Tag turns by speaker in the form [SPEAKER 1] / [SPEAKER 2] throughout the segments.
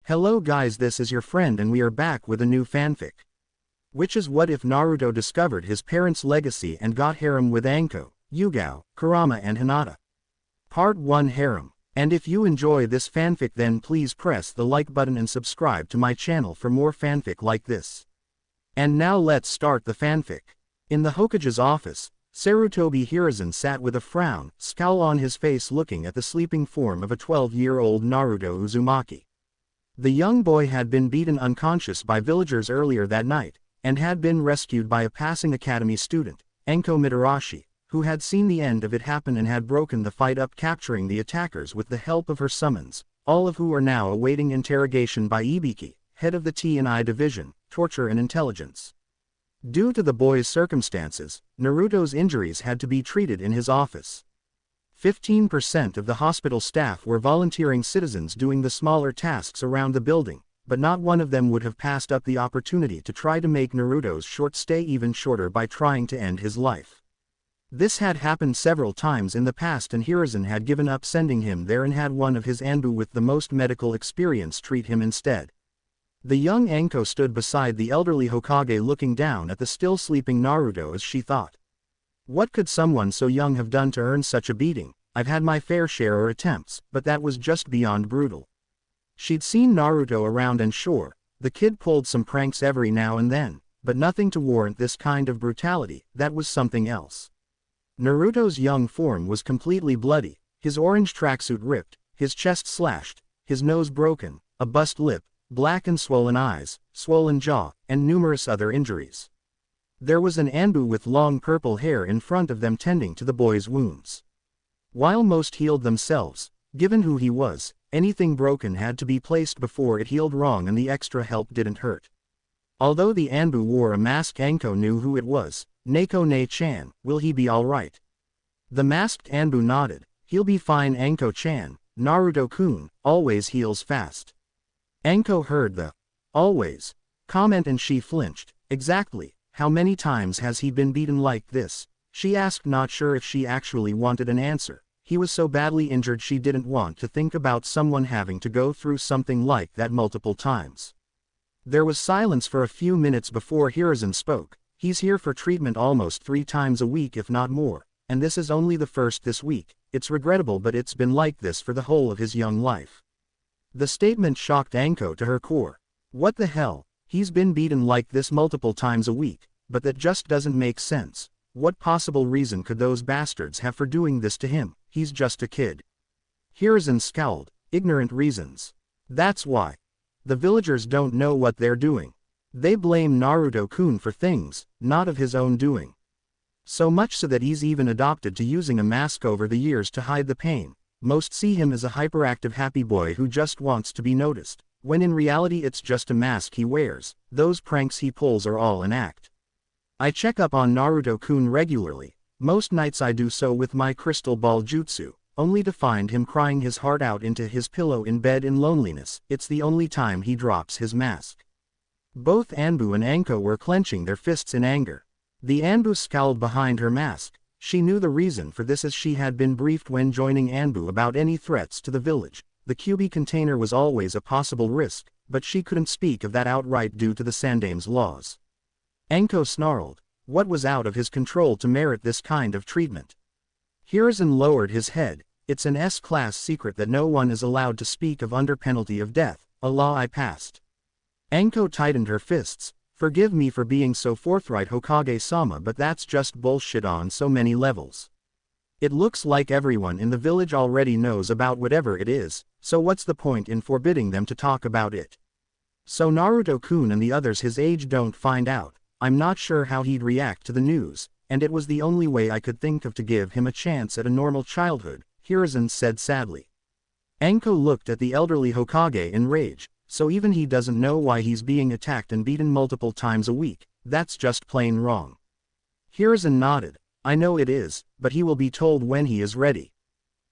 [SPEAKER 1] Hello guys, this is your friend and we are back with a new fanfic. Which is what if Naruto discovered his parents' legacy and got harem with Anko, Yugao, Kurama and Hinata. Part 1 Harem. And if you enjoy this fanfic then please press the like button and subscribe to my channel for more fanfic like this. And now let's start the fanfic. In the Hokage's office, Sarutobi Hiruzen sat with a frown, scowl on his face looking at the sleeping form of a 12-year-old Naruto Uzumaki. The young boy had been beaten unconscious by villagers earlier that night, and had been rescued by a passing academy student, Anko Mitarashi, who had seen the end of it happen and had broken the fight up, capturing the attackers with the help of her summons, all of who are now awaiting interrogation by Ibiki, head of the T&I division, torture and intelligence. Due to the boy's circumstances, Naruto's injuries had to be treated in his office. 15% of the hospital staff were volunteering citizens doing the smaller tasks around the building, but not one of them would have passed up the opportunity to try to make Naruto's short stay even shorter by trying to end his life. This had happened several times in the past and Hiruzen had given up sending him there and had one of his Anbu with the most medical experience treat him instead. The young Anko stood beside the elderly Hokage looking down at the still sleeping Naruto as she thought. What could someone so young have done to earn such a beating? I've had my fair share of attempts, but that was just beyond brutal. She'd seen Naruto around and sure, the kid pulled some pranks every now and then, but nothing to warrant this kind of brutality. That was something else. Naruto's young form was completely bloody, his orange tracksuit ripped, his chest slashed, his nose broken, a bust lip, black and swollen eyes, swollen jaw, and numerous other injuries. There was an Anbu with long purple hair in front of them tending to the boy's wounds. While most healed themselves, given who he was, anything broken had to be placed before it healed wrong and the extra help didn't hurt. Although the Anbu wore a mask, Anko knew who it was. Neko Ne-chan, will he be alright? The masked Anbu nodded. He'll be fine, Anko-chan. Naruto-kun always heals fast. Anko heard the always comment and she flinched. Exactly. How many times has he been beaten like this? She asked, not sure if she actually wanted an answer. He was so badly injured she didn't want to think about someone having to go through something like that multiple times. There was silence for a few minutes before Hiruzen spoke. He's here for treatment almost 3 times a week if not more, and this is only the first this week. It's regrettable but it's been like this for the whole of his young life. The statement shocked Anko to her core. What the hell? He's been beaten like this multiple times a week, but that just doesn't make sense. What possible reason could those bastards have for doing this to him? He's just a kid. Hiruzen scowled. Ignorant reasons. That's why. The villagers don't know what they're doing. They blame Naruto-kun for things, not of his own doing. So much so that he's even adopted to using a mask over the years to hide the pain. Most see him as a hyperactive happy boy who just wants to be noticed, when in reality it's just a mask he wears. Those pranks he pulls are all an act. I check up on Naruto-kun regularly. Most nights I do so with my crystal ball jutsu, only to find him crying his heart out into his pillow in bed in loneliness. It's the only time he drops his mask. Both Anbu and Anko were clenching their fists in anger. The Anbu scowled behind her mask. She knew the reason for this as she had been briefed when joining Anbu about any threats to the village. The QB container was always a possible risk, but she couldn't speak of that outright due to the Sandame's laws. Anko snarled. What was out of his control to merit this kind of treatment? Hiruzen lowered his head. It's an S-class secret that no one is allowed to speak of under penalty of death, a law I passed. Anko tightened her fists. Forgive me for being so forthright, Hokage-sama, but that's just bullshit on so many levels. It looks like everyone in the village already knows about whatever it is, so what's the point in forbidding them to talk about it? So Naruto-kun and the others his age don't find out. I'm not sure how he'd react to the news, and it was the only way I could think of to give him a chance at a normal childhood, Hiruzen said sadly. Anko looked at the elderly Hokage in rage. So even he doesn't know why he's being attacked and beaten multiple times a week? That's just plain wrong. Hiruzen nodded. I know it is, but he will be told when he is ready.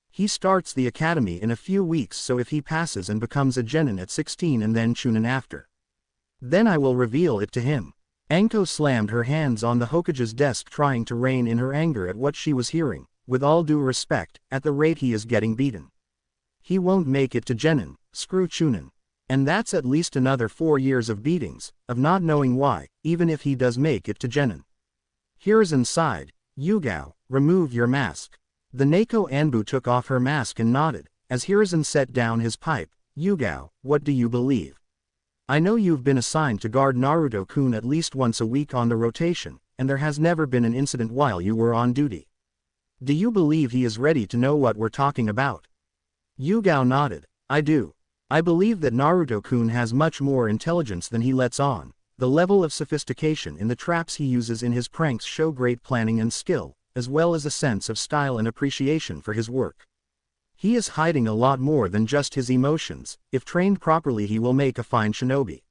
[SPEAKER 1] He starts the academy in a few weeks, so if he passes and becomes a genin at 16 and then chunin after, then I will reveal it to him. Anko slammed her hands on the Hokage's desk, trying to rein in her anger at what she was hearing. With all due respect, at the rate he is getting beaten, he won't make it to genin. Screw chunin. And that's at least another 4 years of beatings, of not knowing why, even if he does make it to Genin. Hiruzen sighed. Yugao, remove your mask. The Neko Anbu took off her mask and nodded, as Hiruzen set down his pipe. Yugao, what do you believe? I know you've been assigned to guard Naruto-kun at least once a week on the rotation, and there has never been an incident while you were on duty. Do you believe he is ready to know what we're talking about? Yugao nodded. I do. I believe that Naruto-kun has much more intelligence than he lets on. The level of sophistication in the traps he uses in his pranks show great planning and skill, as well as a sense of style and appreciation for his work. He is hiding a lot more than just his emotions. If trained properly he will make a fine shinobi.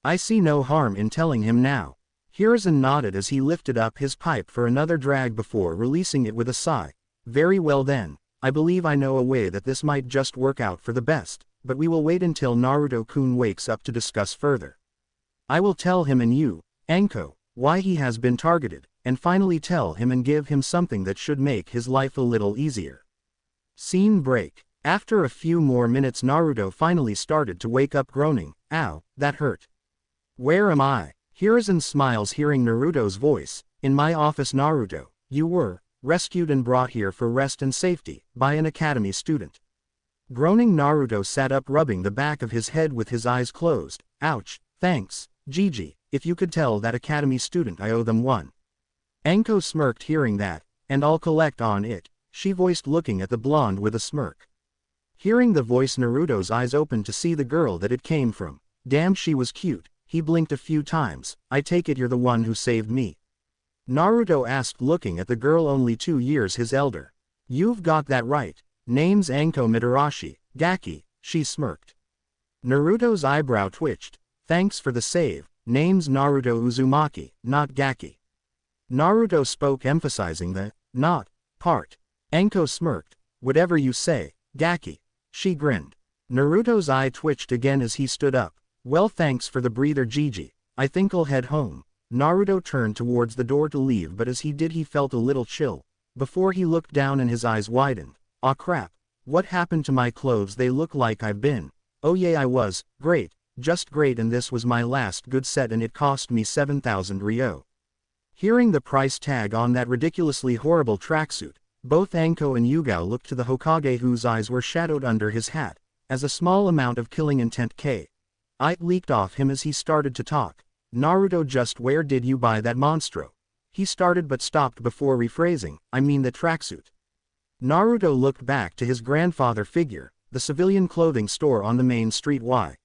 [SPEAKER 1] I see no harm in telling him now. Hiruzen nodded as he lifted up his pipe for another drag before releasing it with a sigh. Very well then, I believe I know a way that this might just work out for the best, but we will wait until Naruto-kun wakes up to discuss further. I will tell him and you, Anko, why he has been targeted, and finally tell him and give him something that should make his life a little easier. Scene break. After a few more minutes Naruto finally started to wake up groaning, ow, that hurt. Where am I? Hiruzen smiles hearing Naruto's voice. In my office Naruto, you were rescued and brought here for rest and safety, by an academy student. Groaning Naruto sat up rubbing the back of his head with his eyes closed. Ouch, thanks, Gigi, if you could tell that academy student I owe them one. Anko smirked hearing that, and I'll collect on it, she voiced looking at the blonde with a smirk. Hearing the voice Naruto's eyes opened to see the girl that it came from. Damn she was cute, he blinked a few times. I take it you're the one who saved me? Naruto asked looking at the girl only 2 years his elder. You've got that right. Name's Anko Mitarashi, Gaki, she smirked. Naruto's eyebrow twitched. Thanks for the save. Name's Naruto Uzumaki, not Gaki. Naruto spoke emphasizing the not part. Anko smirked. Whatever you say, Gaki. She grinned. Naruto's eye twitched again as he stood up. Well thanks for the breather Gigi. I think I'll head home. Naruto turned towards the door to leave but as he did he felt a little chill. Before he looked down and his eyes widened. Aw crap. What happened to my clothes? They look like I've been. Oh yeah I was, great, just great and this was my last good set and it cost me 7,000 ryo. Hearing the price tag on that ridiculously horrible tracksuit, both Anko and Yugao looked to the Hokage whose eyes were shadowed under his hat, as a small amount of killing intent it leaked off him as he started to talk. Naruto just where did you buy that monstro? He started but stopped before rephrasing, I mean the tracksuit. Naruto looked back to his grandfather figure, the civilian clothing store on the main street. Why?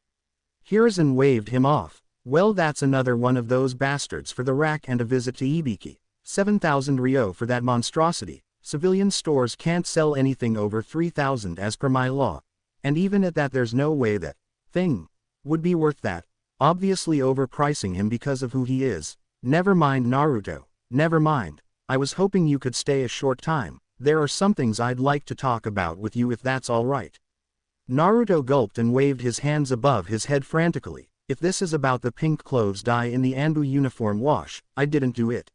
[SPEAKER 1] Hiruzen waved him off. Well that's another one of those bastards for the rack and a visit to Ibiki. 7,000 ryo for that monstrosity. Civilian stores can't sell anything over 3,000 as per my law. And even at that there's no way that thing would be worth that. Obviously overpricing him because of who he is. Never mind Naruto, never mind. I was hoping you could stay a short time. There are some things I'd like to talk about with you if that's alright. Naruto gulped and waved his hands above his head frantically. If this is about the pink clothes dye in the Anbu uniform wash, I didn't do it.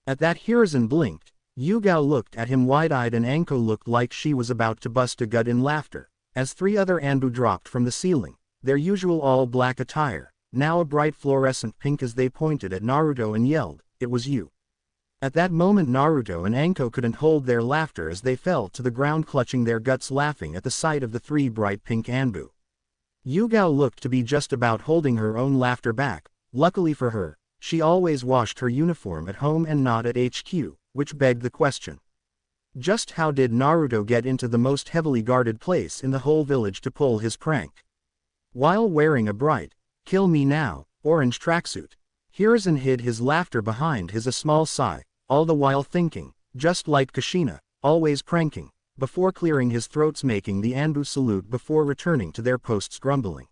[SPEAKER 1] At that Hiruzen blinked. Yugao looked at him wide-eyed and Anko looked like she was about to bust a gut in laughter, as 3 other Anbu dropped from the ceiling, their usual all-black attire, now a bright fluorescent pink as they pointed at Naruto and yelled, it was you. At that moment Naruto and Anko couldn't hold their laughter as they fell to the ground clutching their guts laughing at the sight of the 3 bright pink Anbu. Yugao looked to be just about holding her own laughter back. Luckily for her, she always washed her uniform at home and not at HQ, which begged the question. Just how did Naruto get into the most heavily guarded place in the whole village to pull his prank? While wearing a bright, kill me now, orange tracksuit. Hiruzen hid his laughter behind his a small sigh, all the while thinking, just like Kushina, always pranking, before clearing his throats making the Anbu salute before returning to their posts grumbling.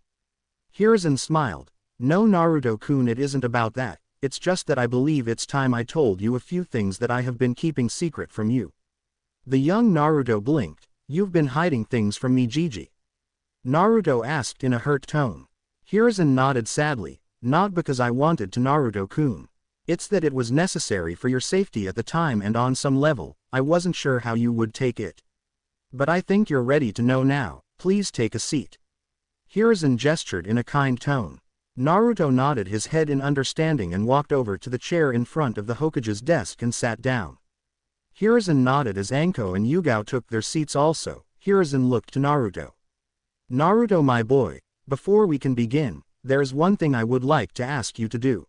[SPEAKER 1] Hiruzen smiled. No Naruto-kun it isn't about that, it's just that I believe it's time I told you a few things that I have been keeping secret from you. The young Naruto blinked. You've been hiding things from me Gigi? Naruto asked in a hurt tone. Hiruzen nodded sadly. Not because I wanted to Naruto-kun. It's that it was necessary for your safety at the time and on some level, I wasn't sure how you would take it. But I think you're ready to know now, please take a seat. Hiruzen gestured in a kind tone. Naruto nodded his head in understanding and walked over to the chair in front of the Hokage's desk and sat down. Hiruzen nodded as Anko and Yugao took their seats also. Hiruzen looked to Naruto. Naruto, my boy, before we can begin, there's one thing I would like to ask you to do.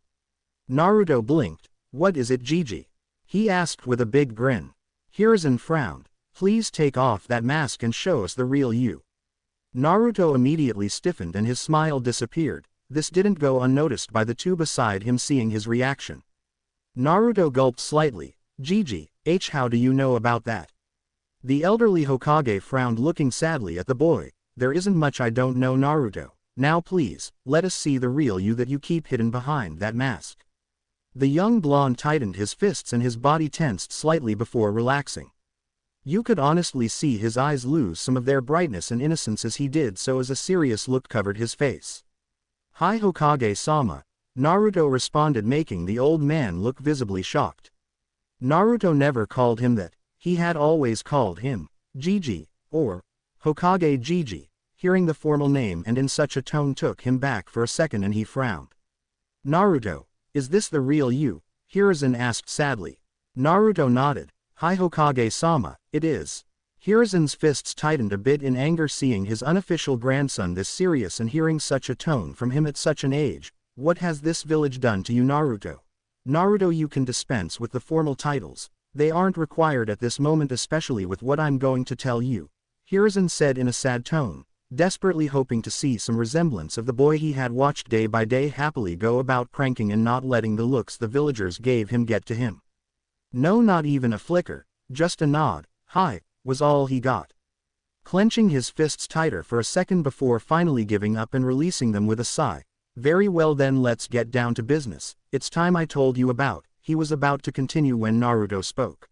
[SPEAKER 1] Naruto blinked. What is it, Gigi? He asked with a big grin. Hiruzen frowned. Please take off that mask and show us the real you. Naruto immediately stiffened and his smile disappeared. This didn't go unnoticed by the two beside him seeing his reaction. Naruto gulped slightly. Gigi, how do you know about that? The elderly Hokage frowned, looking sadly at the boy. There isn't much I don't know, Naruto. Now please, let us see the real you that you keep hidden behind that mask. The young blonde tightened his fists and his body tensed slightly before relaxing. You could honestly see his eyes lose some of their brightness and innocence as he did so, as a serious look covered his face. Hi Hokage-sama, Naruto responded, making the old man look visibly shocked. Naruto never called him that, he had always called him Gigi, or Hokage Gigi. Hearing the formal name and in such a tone took him back for a second and he frowned. Naruto, is this the real you? Hiruzen asked sadly. Naruto nodded. Hi Hokage-sama, it is. Hiruzen's fists tightened a bit in anger seeing his unofficial grandson this serious and hearing such a tone from him at such an age. What has this village done to you, Naruto? Naruto, you can dispense with the formal titles. They aren't required at this moment, especially with what I'm going to tell you. Hiruzen said in a sad tone, desperately hoping to see some resemblance of the boy he had watched day by day happily go about pranking and not letting the looks the villagers gave him get to him. No, not even a flicker, just a nod, hi, was all he got. Clenching his fists tighter for a second before finally giving up and releasing them with a sigh. Very well then, let's get down to business. It's time I told you about. He was about to continue when Naruto spoke.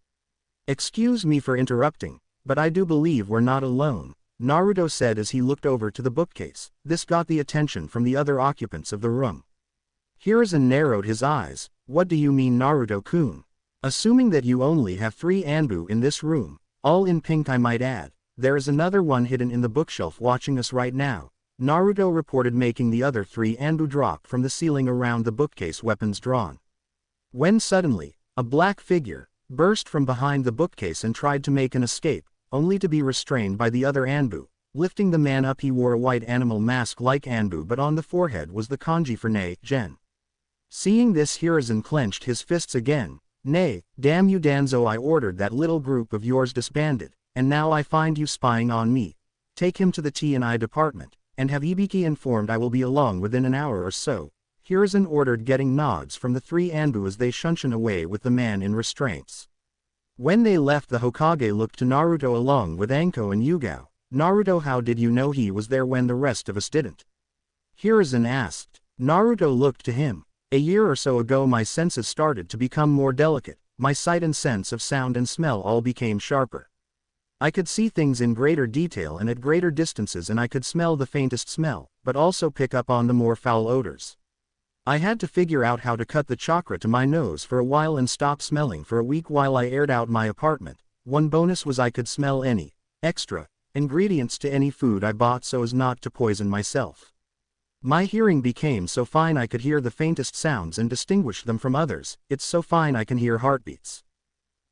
[SPEAKER 1] Excuse me for interrupting, but I do believe we're not alone, Naruto said as he looked over to the bookcase. This got the attention from the other occupants of the room. Hiruzen narrowed his eyes. What do you mean, Naruto-kun? Assuming that you only have 3 Anbu in this room, all in pink I might add, there is another one hidden in the bookshelf watching us right now, Naruto reported, making the other 3 Anbu drop from the ceiling around the bookcase, weapons drawn. When suddenly, a black figure burst from behind the bookcase and tried to make an escape, only to be restrained by the other Anbu. Lifting the man up, he wore a white animal mask like Anbu, but on the forehead was the kanji for Nei, Gen. Seeing this, Hiruzen clenched his fists again. Nay, damn you Danzo, I ordered that little group of yours disbanded, and now I find you spying on me. Take him to the T&I department, and have Ibiki informed I will be along within an hour or so, Hiruzen ordered, getting nods from the 3 Anbu as they shunted away with the man in restraints. When they left, the Hokage looked to Naruto along with Anko and Yugao. Naruto, how did you know he was there when the rest of us didn't? Hiruzen asked. Naruto looked to him. A year or so ago my senses started to become more delicate, my sight and sense of sound and smell all became sharper. I could see things in greater detail and at greater distances, and I could smell the faintest smell, but also pick up on the more foul odors. I had to figure out how to cut the chakra to my nose for a while and stop smelling for a week while I aired out my apartment. One bonus was I could smell any extra ingredients to any food I bought so as not to poison myself. My hearing became so fine I could hear the faintest sounds and distinguish them from others. It's so fine I can hear heartbeats.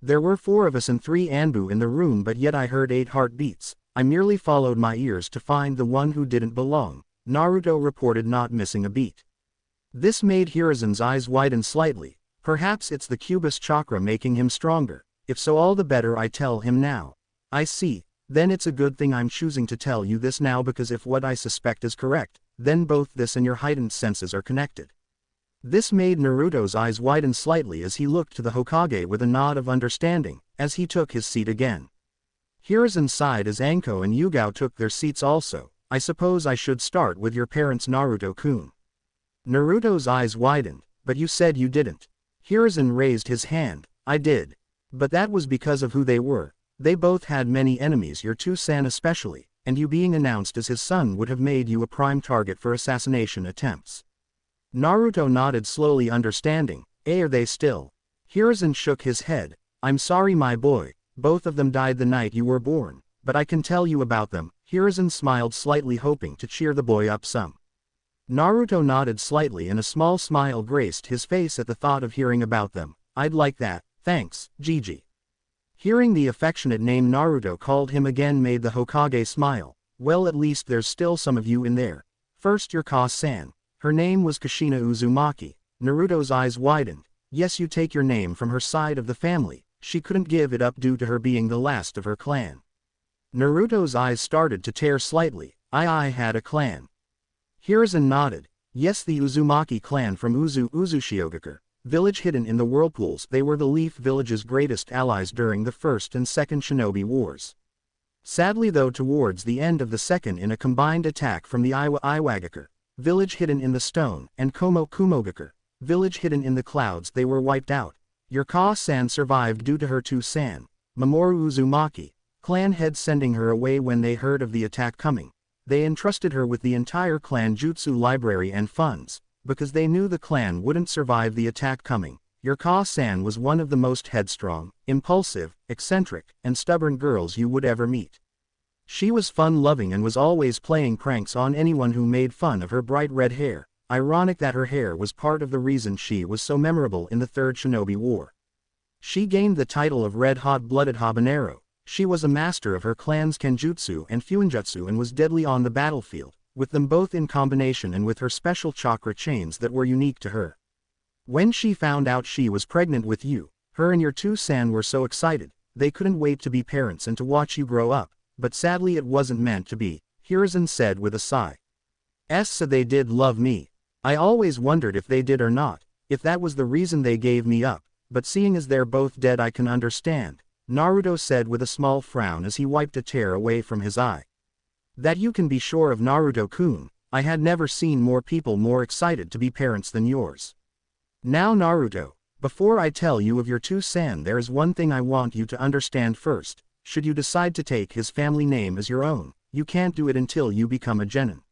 [SPEAKER 1] There were 4 of us and 3 Anbu in the room, but yet I heard 8 heartbeats. I merely followed my ears to find the one who didn't belong, Naruto reported, not missing a beat. This made Hiruzen's eyes widen slightly. Perhaps it's the Cubus chakra making him stronger. If so, all the better, I tell him now. I see. Then it's a good thing I'm choosing to tell you this now, because if what I suspect is correct, then both this and your heightened senses are connected. This made Naruto's eyes widen slightly as he looked to the Hokage with a nod of understanding, as he took his seat again. Hiruzen sighed as Anko and Yugao took their seats also. I suppose I should start with your parents, Naruto-kun. Naruto's eyes widened. But you said you didn't. Hiruzen raised his hand. I did. But that was because of who they were. They both had many enemies, your two-san especially, and you being announced as his son would have made you a prime target for assassination attempts. Naruto nodded slowly, understanding. Are they still? Hiruzen shook his head. I'm sorry, my boy, both of them died the night you were born, but I can tell you about them. Hiruzen smiled slightly, hoping to cheer the boy up some. Naruto nodded slightly and a small smile graced his face at the thought of hearing about them. I'd like that, thanks, Gigi. Hearing the affectionate name Naruto called him again made the Hokage smile. Well, at least there's still some of you in there. First your Ka-san. Her name was Kushina Uzumaki. Naruto's eyes widened. Yes, you take your name from her side of the family. She couldn't give it up due to her being the last of her clan. Naruto's eyes started to tear slightly. I had a clan. Hiruzen nodded. Yes, the Uzumaki clan from Uzushiogakure village hidden in the whirlpools. They were the Leaf Village's greatest allies during the First and Second Shinobi Wars. Sadly though, towards the end of the second, in a combined attack from the Iwagakure village hidden in the stone and Kumogakure village hidden in the clouds, they were wiped out. Your Ka-san survived due to her two-san, Mamoru Uzumaki, clan head, sending her away when they heard of the attack coming. They entrusted her with the entire clan jutsu library and funds, because they knew the clan wouldn't survive the attack coming. Your Ka-san was one of the most headstrong, impulsive, eccentric, and stubborn girls you would ever meet. She was fun-loving and was always playing pranks on anyone who made fun of her bright red hair. Ironic that her hair was part of the reason she was so memorable in the Third Shinobi War. She gained the title of Red Hot-Blooded Habanero. She was a master of her clan's Kenjutsu and Fuinjutsu and was deadly on the battlefield, with them both in combination and with her special chakra chains that were unique to her. When she found out she was pregnant with you, her and your two-san were so excited, they couldn't wait to be parents and to watch you grow up, but sadly it wasn't meant to be, Hiruzen said with a sigh. So they did love me. I always wondered if they did or not, if that was the reason they gave me up, but seeing as they're both dead I can understand, Naruto said with a small frown as he wiped a tear away from his eye. That you can be sure of, Naruto-kun. I had never seen more people more excited to be parents than yours. Now Naruto, before I tell you of your two-san, there is one thing I want you to understand first. Should you decide to take his family name as your own, you can't do it until you become a genin.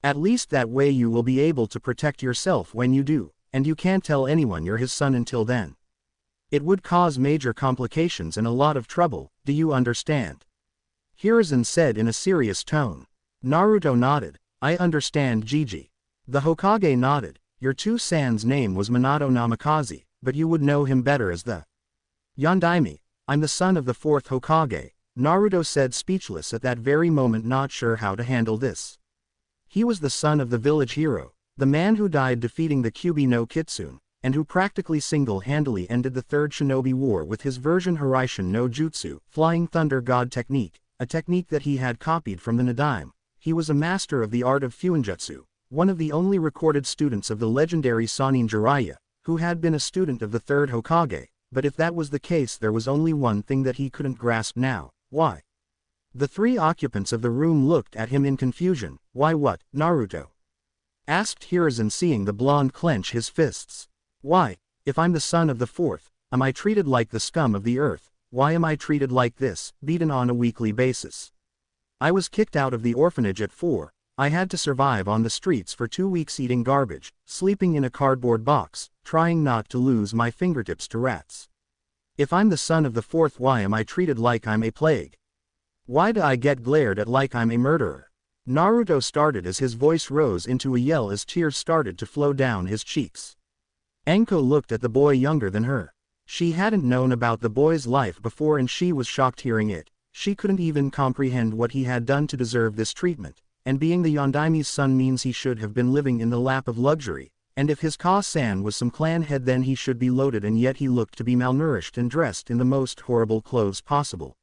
[SPEAKER 1] At least that way you will be able to protect yourself when you do, and you can't tell anyone you're his son until then. It would cause major complications and a lot of trouble, do you understand? Hiruzen said in a serious tone. Naruto nodded. I understand, Gigi. The Hokage nodded. Your two-san's name was Minato Namikaze, but you would know him better as the Yondaime. I'm the son of the fourth Hokage, Naruto said, speechless at that very moment, not sure how to handle this. He was the son of the village hero, the man who died defeating the Kyuubi no Kitsune, and who practically single-handedly ended the Third Shinobi War with his version Hiraishin no Jutsu, Flying Thunder God technique, a technique that he had copied from the Nadaime. He was a master of the art of Fuinjutsu, one of the only recorded students of the legendary Sannin Jiraiya, who had been a student of the third Hokage, but if that was the case there was only one thing that he couldn't grasp now. Why? The three occupants of the room looked at him in confusion. Why what, Naruto? Asked Hiruzen, seeing the blonde clench his fists. Why, if I'm the son of the fourth, am I treated like the scum of the earth? Why am I treated like this, beaten on a weekly basis? I was kicked out of the orphanage at 4, I had to survive on the streets for 2 weeks, eating garbage, sleeping in a cardboard box, trying not to lose my fingertips to rats. If I'm the son of the fourth, why am I treated like I'm a plague? Why do I get glared at like I'm a murderer? Naruto started as his voice rose into a yell as tears started to flow down his cheeks. Anko looked at the boy younger than her. She hadn't known about the boy's life before and she was shocked hearing it. She couldn't even comprehend what he had done to deserve this treatment, and being the Yondaime's son means he should have been living in the lap of luxury, and if his Ka-san was some clan head then he should be loaded, and yet he looked to be malnourished and dressed in the most horrible clothes possible.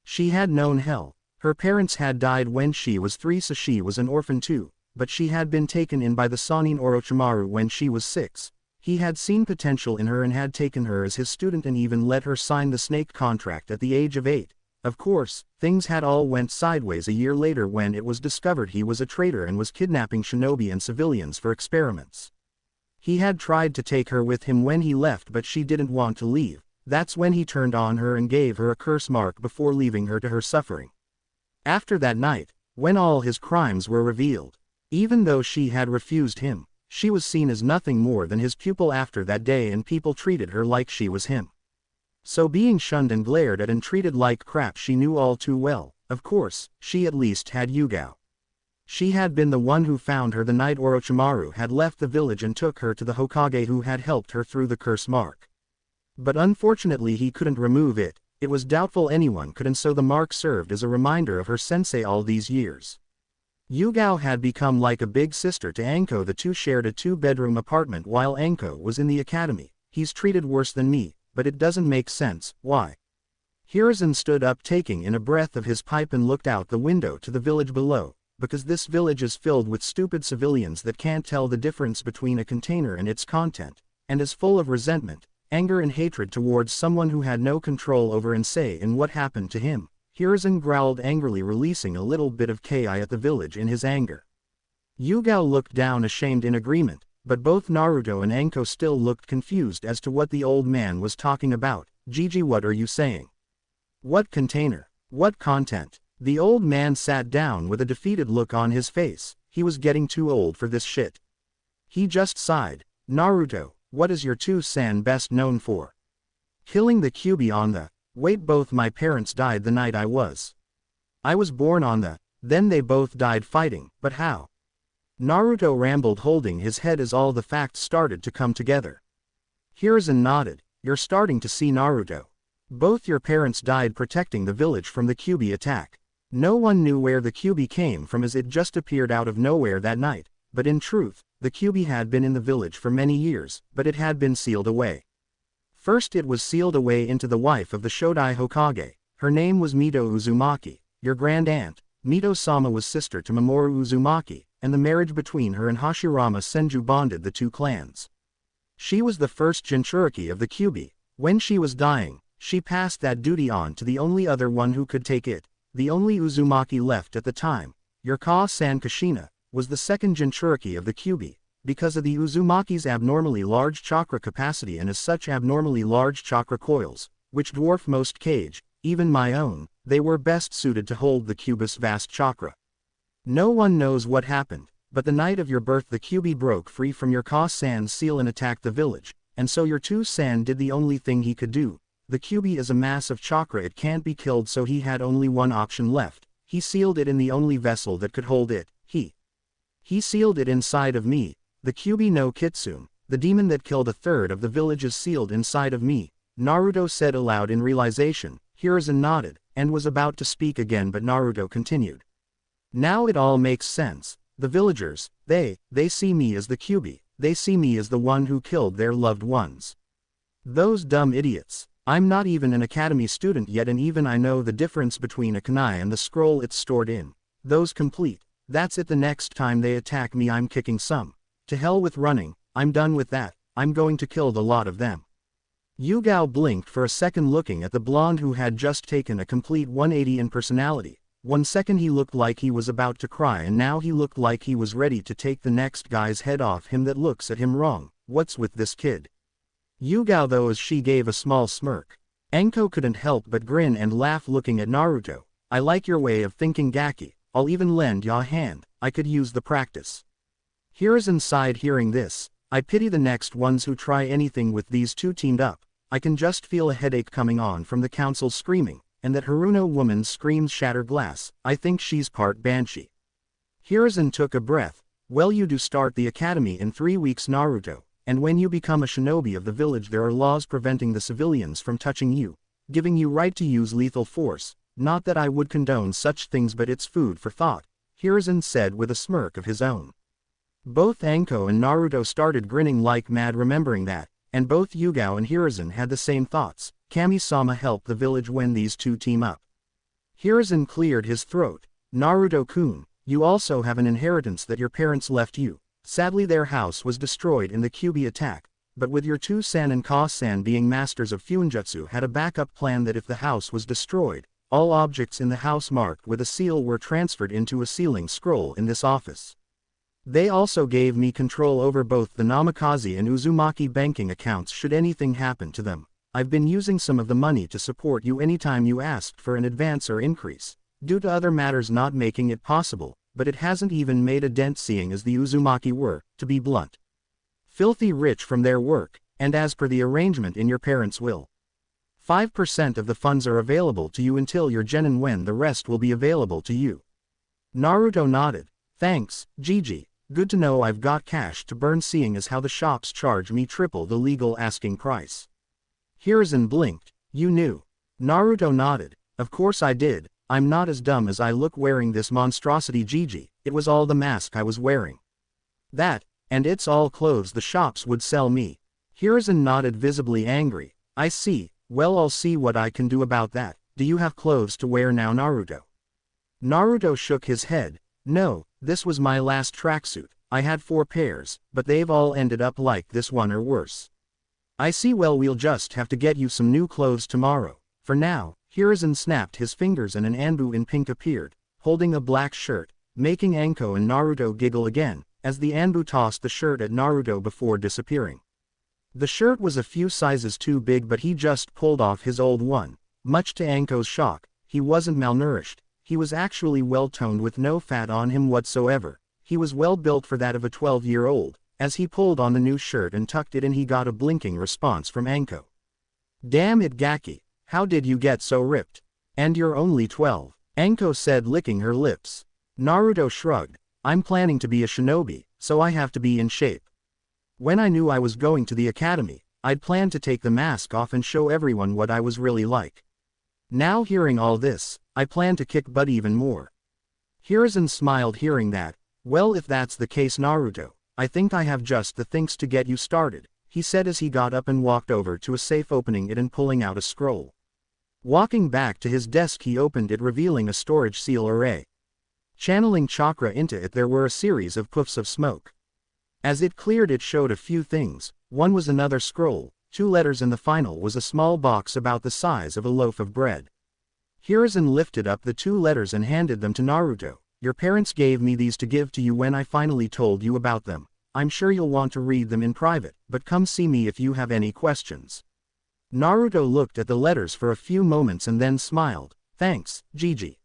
[SPEAKER 1] She had known hell. Her parents had died when she was 3, so she was an orphan too, but she had been taken in by the Sannin Orochimaru when she was 6. He had seen potential in her and had taken her as his student and even let her sign the snake contract at the age of 8. Of course, things had all went sideways a year later when it was discovered he was a traitor and was kidnapping shinobi and civilians for experiments. He had tried to take her with him when he left, but she didn't want to leave. That's when he turned on her and gave her a curse mark before leaving her to her suffering. After that night, when all his crimes were revealed, even though she had refused him, she was seen as nothing more than his pupil after that day, and people treated her like she was him. So being shunned and glared at and treated like crap, she knew all too well, Of course, she at least had Yugao. She had been the one who found her the night Orochimaru had left the village and took her to the Hokage who had helped her through the curse mark. But unfortunately he couldn't remove it, it was doubtful anyone could, and so the mark served as a reminder of her sensei all these years. Yugao had become like a big sister to Anko. The two shared a two-bedroom apartment while Anko was in the academy. He's treated worse than me, but it doesn't make sense, why? Hiruzen stood up taking in a breath of his pipe and looked out the window to the village below, because this village is filled with stupid civilians that can't tell the difference between a container and its content, and is full of resentment, anger and hatred towards someone who had no control over and say in what happened to him. Hiruzen growled angrily, releasing a little bit of ki at the village in his anger. Yugao looked down ashamed in agreement, but both Naruto and Anko still looked confused as to what the old man was talking about. Gigi, what are you saying? What container? What content? The old man sat down with a defeated look on his face. He was getting too old for this shit. He just sighed. Naruto, what is your 2-san best known for? Killing the Kyuubi on the... Wait, both my parents died the night I was born on the... Then they both died fighting, but how? Naruto rambled, holding his head as all the facts started to come together. Hiruzen nodded. You're starting to see, Naruto. Both your parents died protecting the village from the Kyuubi attack. No one knew where the Kyuubi came from as it just appeared out of nowhere that night, but in truth, the Kyuubi had been in the village for many years, but it had been sealed away. First it was sealed away into the wife of the Shodai Hokage. Her name was Mito Uzumaki. Your grand aunt, Mito-sama, was sister to Mamoru Uzumaki, and the marriage between her and Hashirama Senju bonded the two clans. She was the first Jinchuriki of the Kyuubi. When she was dying, she passed that duty on to the only other one who could take it. The only Uzumaki left at the time, your Ka-san Kushina, was the second Jinchuriki of the Kyuubi. Because of the Uzumaki's abnormally large chakra capacity and as such abnormally large chakra coils, which dwarf most Kage, even my own, they were best suited to hold the Kyuubi's vast chakra. No one knows what happened, but the night of your birth the Kyuubi broke free from your Ka-san's seal and attacked the village, and so your 2-san did the only thing he could do. The Kyuubi is a mass of chakra, it can't be killed, so he had only one option left. He sealed it in the only vessel that could hold it. He sealed it inside of me. The Kyuubi no Kitsune, the demon that killed a third of the village, is sealed inside of me, Naruto said aloud in realization. Hiruzen nodded, and was about to speak again, but Naruto continued. Now it all makes sense. The villagers, they see me as the Kyuubi, they see me as the one who killed their loved ones. Those dumb idiots. I'm not even an academy student yet, and even I know the difference between a kunai and the scroll it's stored in. Those complete. That's it. The next time they attack me I'm kicking some. To hell with running, I'm done with that, I'm going to kill the lot of them. Yugao blinked for a second, looking at the blonde who had just taken a complete 180 in personality. 1 second he looked like he was about to cry, and now he looked like he was ready to take the next guy's head off him that looks at him wrong. What's with this kid? Yugao, though, as she gave a small smirk. Anko couldn't help but grin and laugh, looking at Naruto. I like your way of thinking, Gaki. I'll even lend ya a hand, I could use the practice. Hiruzen sighed hearing this. I pity the next ones who try anything with these two teamed up. I can just feel a headache coming on from the council screaming, and that Haruno woman's screams shatter glass. I think she's part banshee. Hiruzen took a breath. Well, you do start the academy in 3 weeks, Naruto, and when you become a shinobi of the village there are laws preventing the civilians from touching you, giving you right to use lethal force. Not that I would condone such things, but it's food for thought, Hiruzen said with a smirk of his own. Both Anko and Naruto started grinning like mad remembering that, and both Yugao and Hiruzen had the same thoughts. Kami-sama help the village when these two team up. Hiruzen cleared his throat. Naruto-kun, you also have an inheritance that your parents left you. Sadly their house was destroyed in the Kyuubi attack, but with your 2-san and Ka-san being masters of Fuinjutsu had a backup plan that if the house was destroyed, all objects in the house marked with a seal were transferred into a sealing scroll in this office. They also gave me control over both the Namikaze and Uzumaki banking accounts should anything happen to them. I've been using some of the money to support you anytime you asked for an advance or increase, due to other matters not making it possible, but it hasn't even made a dent seeing as the Uzumaki were, to be blunt, filthy rich from their work, and as per the arrangement in your parents' will. 5% of the funds are available to you until your genin, when the rest will be available to you. Naruto nodded. Thanks, Gigi. Good to know I've got cash to burn, seeing as how the shops charge me triple the legal asking price. Hiruzen blinked. You knew. Naruto nodded. Of course I did. I'm not as dumb as I look wearing this monstrosity, Gigi. It was all the mask I was wearing. That, and it's all clothes the shops would sell me. Hiruzen nodded, visibly angry. I see. Well, I'll see what I can do about that. Do you have clothes to wear now, Naruto? Naruto shook his head. No, this was my last tracksuit. I had 4 pairs, but they've all ended up like this one or worse. I see. Well, we'll just have to get you some new clothes tomorrow. For now. Hiruzen snapped his fingers and an Anbu in pink appeared, holding a black shirt, making Anko and Naruto giggle again, as the Anbu tossed the shirt at Naruto before disappearing. The shirt was a few sizes too big, but he just pulled off his old one. Much to Anko's shock, he wasn't malnourished. He was actually well-toned with no fat on him whatsoever. He was well built for that of a 12-year-old. As he pulled on the new shirt and tucked it in, he got a blinking response from Anko. Damn it, Gaki. How did you get so ripped? And you're only 12, Anko said, licking her lips. Naruto shrugged. I'm planning to be a shinobi, so I have to be in shape. When I knew I was going to the academy, I'd planned to take the mask off and show everyone what I was really like. Now hearing all this, I plan to kick butt even more. Hiruzen smiled hearing that. Well, if that's the case, Naruto, I think I have just the things to get you started, he said as he got up and walked over to a safe, opening it and pulling out a scroll. Walking back to his desk, he opened it, revealing a storage seal array. Channeling chakra into it, there were a series of puffs of smoke. As it cleared, it showed a few things. One was another scroll, 2 letters, and the final was a small box about the size of a loaf of bread. Hiruzen lifted up the 2 letters and handed them to Naruto. Your parents gave me these to give to you when I finally told you about them. I'm sure you'll want to read them in private, but come see me if you have any questions. Naruto looked at the letters for a few moments and then smiled. Thanks, Gigi.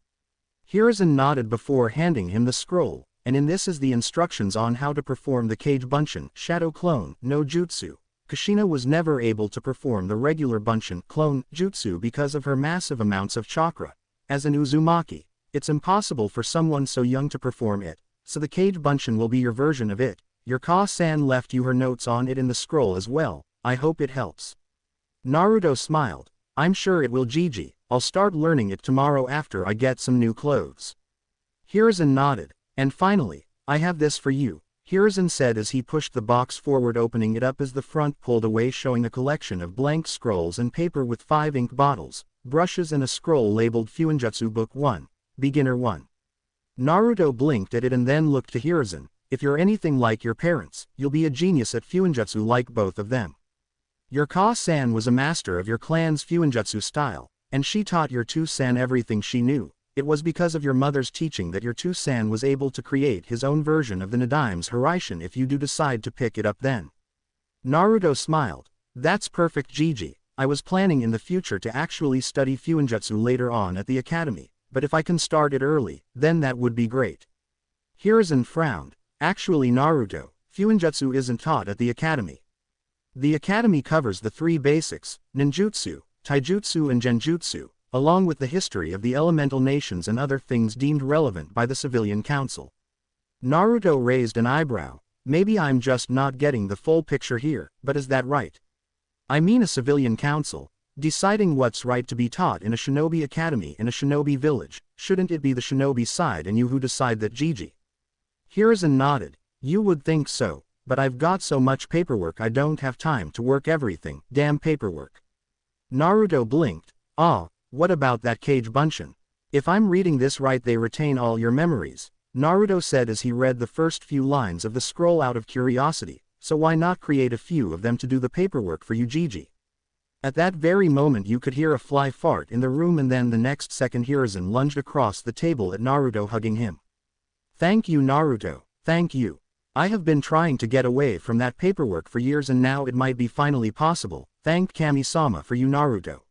[SPEAKER 1] Hiruzen nodded before handing him the scroll, and in this is the instructions on how to perform the Kage Bunshin Shadow Clone no Jutsu. Kushina was never able to perform the regular Bunshin Clone Jutsu because of her massive amounts of chakra. As an Uzumaki, it's impossible for someone so young to perform it, so the Kage Bunshin will be your version of it. Your Ka-san left you her notes on it in the scroll as well. I hope it helps. Naruto smiled. I'm sure it will, Gigi. I'll start learning it tomorrow after I get some new clothes. Hiruzen nodded. And finally, I have this for you, Hiruzen said as he pushed the box forward, opening it up as the front pulled away, showing a collection of blank scrolls and paper with 5 ink bottles, brushes, and a scroll labeled Fuinjutsu Book 1, Beginner 1. Naruto blinked at it and then looked to Hiruzen. If you're anything like your parents, you'll be a genius at Fuinjutsu like both of them. Your Ka-san was a master of your clan's Fuinjutsu style, and she taught your two-san everything she knew. It was because of your mother's teaching that your two-san was able to create his own version of the Nadime's Hiraishin if you do decide to pick it up then. Naruto smiled. That's perfect, Gigi. I was planning in the future to actually study Fuinjutsu later on at the academy, but if I can start it early, then that would be great. Hiruzen frowned. Actually, Naruto, Fuinjutsu isn't taught at the academy. The academy covers the 3 basics, ninjutsu, taijutsu and genjutsu, along with the history of the elemental nations and other things deemed relevant by the civilian council. Naruto raised an eyebrow. Maybe I'm just not getting the full picture here, but is that right? I mean, a civilian council, deciding what's right to be taught in a shinobi academy in a shinobi village. Shouldn't it be the shinobi side and you who decide that, Gigi? Hiruzen nodded. You would think so, but I've got so much paperwork I don't have time to work everything. Damn paperwork. Naruto blinked. Ah, what about that Kage Bunshin? If I'm reading this right, they retain all your memories, Naruto said as he read the first few lines of the scroll out of curiosity, so why not create a few of them to do the paperwork for you, Gigi? At that very moment you could hear a fly fart in the room, and then the next second Hiruzen lunged across the table at Naruto, hugging him. Thank you, Naruto, thank you. I have been trying to get away from that paperwork for years and now it might be finally possible. Thank Kami-sama for you, Naruto.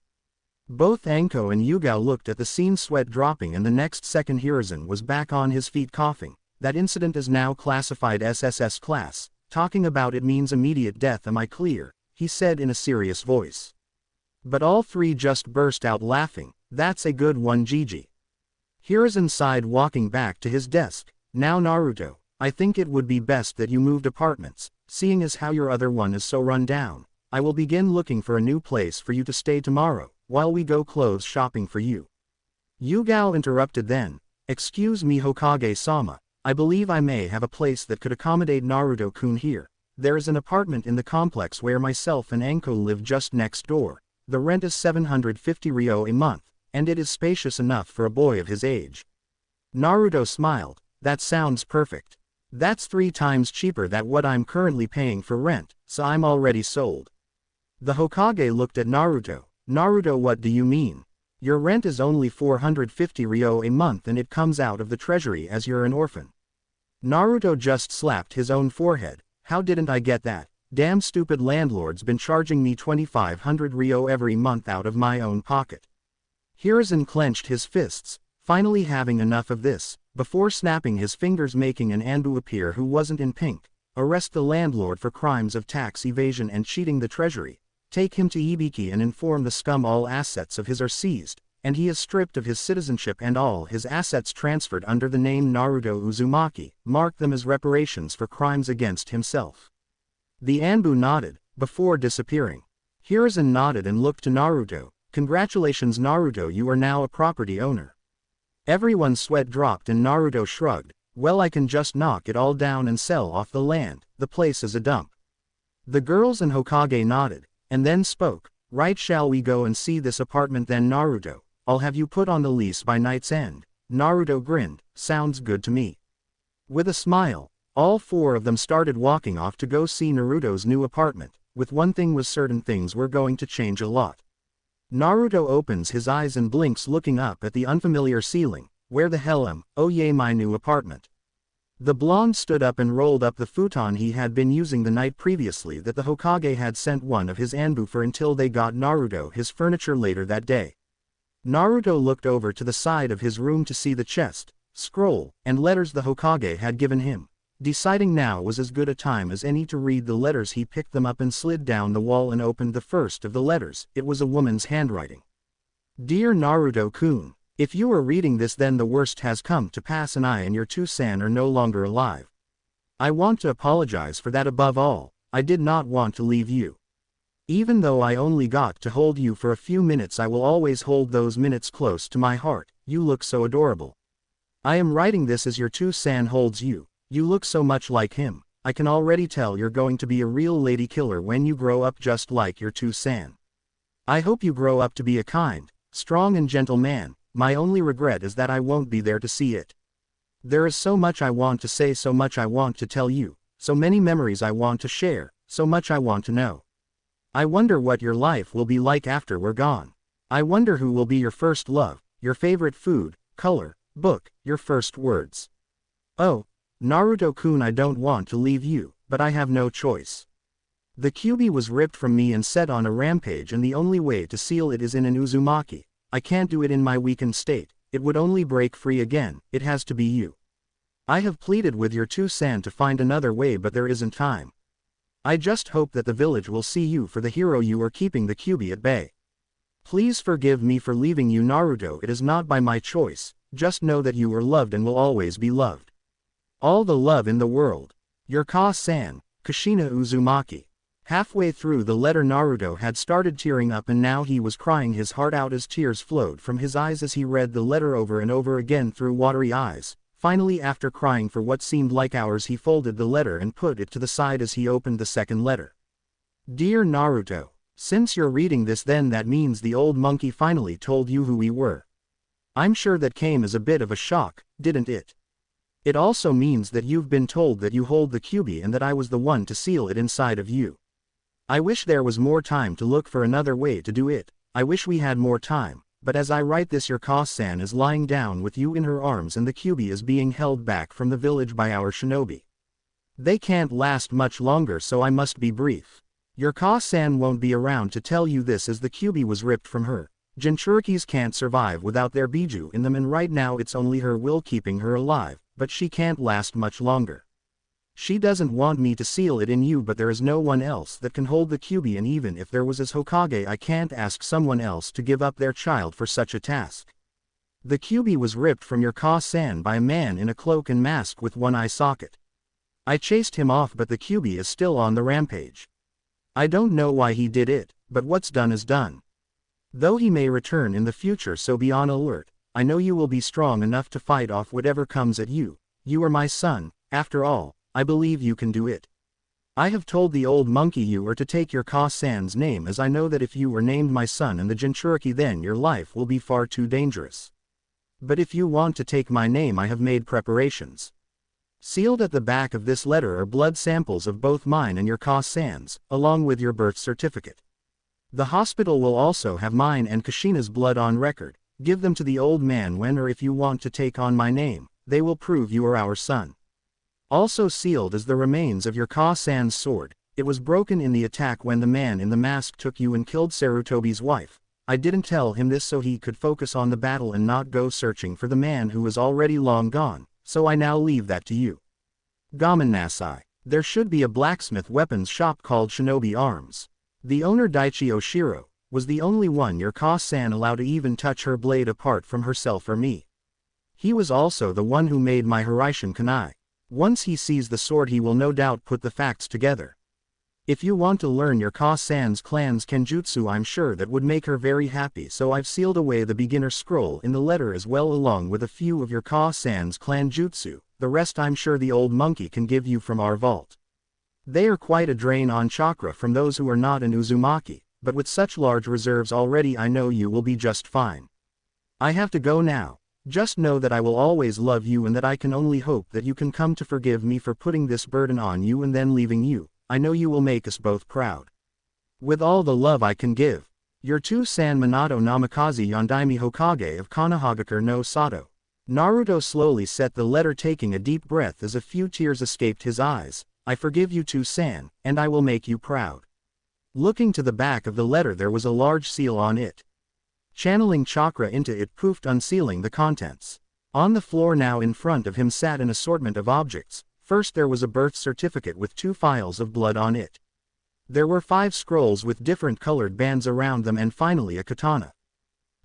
[SPEAKER 1] Both Anko and Yugao looked at the scene, sweat dropping, and the next second Hiruzen was back on his feet coughing. That incident is now classified SSS class. Talking about it means immediate death, am I clear? He said in a serious voice. But all three just burst out laughing. That's a good one, Gigi. Hiruzen sighed, walking back to his desk. Now Naruto, I think it would be best that you moved apartments, seeing as how your other one is so run down. I will begin looking for a new place for you to stay tomorrow, while we go clothes shopping for you. Yugao interrupted then. Excuse me, Hokage-sama, I believe I may have a place that could accommodate Naruto-kun here. There is an apartment in the complex where myself and Anko live just next door. The rent is 750 ryo a month, and it is spacious enough for a boy of his age. Naruto smiled. That sounds perfect. That's 3 times cheaper than what I'm currently paying for rent, so I'm already sold. The Hokage looked at Naruto. Naruto, what do you mean? Your rent is only 450 ryo a month and it comes out of the treasury as you're an orphan. Naruto just slapped his own forehead. How didn't I get that? Damn stupid landlord's been charging me 2500 ryo every month out of my own pocket. Hiruzen clenched his fists, finally having enough of this, before snapping his fingers, making an Anbu appear who wasn't in pink. Arrest the landlord for crimes of tax evasion and cheating the treasury. Take him to Ibiki and inform the scum all assets of his are seized, and he is stripped of his citizenship and all his assets transferred under the name Naruto Uzumaki. Mark them as reparations for crimes against himself. The Anbu nodded, before disappearing. Hiruzen nodded and looked to Naruto. Congratulations Naruto, you are now a property owner. Everyone's sweat dropped and Naruto shrugged. Well, I can just knock it all down and sell off the land, the place is a dump. The girls and Hokage nodded, and then spoke. Right, shall we go and see this apartment then Naruto? I'll have you put on the lease by night's end. Naruto grinned. Sounds good to me. With a smile, all 4 of them started walking off to go see Naruto's new apartment. With one thing was certain, things were going to change a lot. Naruto opens his eyes and blinks, looking up at the unfamiliar ceiling. Where the hell am? Oh yay, my new apartment. The blonde stood up and rolled up the futon he had been using the night previously that the Hokage had sent one of his Anbu for until they got Naruto his furniture later that day. Naruto looked over to the side of his room to see the chest, scroll, and letters the Hokage had given him. Deciding now was as good a time as any to read the letters, he picked them up and slid down the wall and opened the first of the letters. It was a woman's handwriting. Dear Naruto-kun, if you are reading this, then the worst has come to pass and I and your two-san are no longer alive. I want to apologize for that. Above all, I did not want to leave you. Even though I only got to hold you for a few minutes, I will always hold those minutes close to my heart. You look so adorable. I am writing this as your two-san holds you. You look so much like him. I can already tell you're going to be a real lady killer when you grow up, just like your two-san. I hope you grow up to be a kind, strong and gentle man. My only regret is that I won't be there to see it. There is so much I want to say, so much I want to tell you, so many memories I want to share, so much I want to know. I wonder what your life will be like after we're gone. I wonder who will be your first love, your favorite food, color, book, your first words. Oh, Naruto-kun, I don't want to leave you, but I have no choice. The kyubi was ripped from me and set on a rampage, and the only way to seal it is in an Uzumaki. I can't do it in my weakened state. It would only break free again. It has to be you. I have pleaded with your two-san to find another way, but there isn't time. I just hope that the village will see you for the hero you are, keeping the kyubi at bay. Please forgive me for leaving you, Naruto. It is not by my choice. Just know that you are loved and will always be loved. All the love in the world. Your Ka-san, Kushina Uzumaki. Halfway through the letter, Naruto had started tearing up, and now he was crying his heart out as tears flowed from his eyes as he read the letter over and over again through watery eyes. Finally, after crying for what seemed like hours, he folded the letter and put it to the side as he opened the second letter. Dear Naruto, since you're reading this, then that means the old monkey finally told you who we were. I'm sure that came as a bit of a shock, didn't it? It also means that you've been told that you hold the kyubi and that I was the one to seal it inside of you. I wish there was more time to look for another way to do it. I wish we had more time, but as I write this, your Ka-san is lying down with you in her arms and the kyubi is being held back from the village by our shinobi. They can't last much longer, so I must be brief. Your Ka-san won't be around to tell you this as the kyubi was ripped from her. Jinchurikis can't survive without their biju in them, and right now it's only her will keeping her alive, but she can't last much longer. She doesn't want me to seal it in you, but there is no one else that can hold the Kyuubi, and even if there was as Hokage I can't ask someone else to give up their child for such a task. The Kyuubi was ripped from your Ka-san by a man in a cloak and mask with one eye socket. I chased him off, but the Kyuubi is still on the rampage. I don't know why he did it, but what's done is done. Though he may return in the future, so be on alert. I know you will be strong enough to fight off whatever comes at you. You are my son, after all. I believe you can do it. I have told the old monkey you are to take your Ka-san's name, as I know that if you were named my son in the Jinchuriki, then your life will be far too dangerous. But if you want to take my name, I have made preparations. Sealed at the back of this letter are blood samples of both mine and your Ka-san's, along with your birth certificate. The hospital will also have mine and Kushina's blood on record. Give them to the old man when or if you want to take on my name. They will prove you are our son. Also sealed is the remains of your Ka-san's sword. It was broken in the attack when the man in the mask took you and killed Sarutobi's wife. I didn't tell him this so he could focus on the battle and not go searching for the man who was already long gone, so I now leave that to you. Gamen Nasai. There should be a blacksmith weapons shop called Shinobi Arms. The owner, Daichi Oshiro, was the only one your Ka-san allowed to even touch her blade apart from herself or me. He was also the one who made my Hiraishin Kunai. Once he sees the sword, he will no doubt put the facts together. If you want to learn your Ka-san's clan's kenjutsu, I'm sure that would make her very happy, so I've sealed away the beginner scroll in the letter as well, along with a few of your Ka-san's clan jutsu. The rest I'm sure the old monkey can give you from our vault. They are quite a drain on chakra from those who are not an Uzumaki, but with such large reserves already I know you will be just fine. I have to go now. Just know that I will always love you and that I can only hope that you can come to forgive me for putting this burden on you and then leaving you. I know you will make us both proud. With all the love I can give. Your two-san Minato Namikaze Yondaime Hokage of Konohagakure no Sato. Naruto slowly set the letter, taking a deep breath as a few tears escaped his eyes. I forgive you two-san, and I will make you proud. Looking to the back of the letter, there was a large seal on it. Channeling chakra into it, poofed, unsealing the contents. On the floor now in front of him sat an assortment of objects. First there was a birth certificate with 2 phials of blood on it. There were 5 scrolls with different colored bands around them, and finally a katana.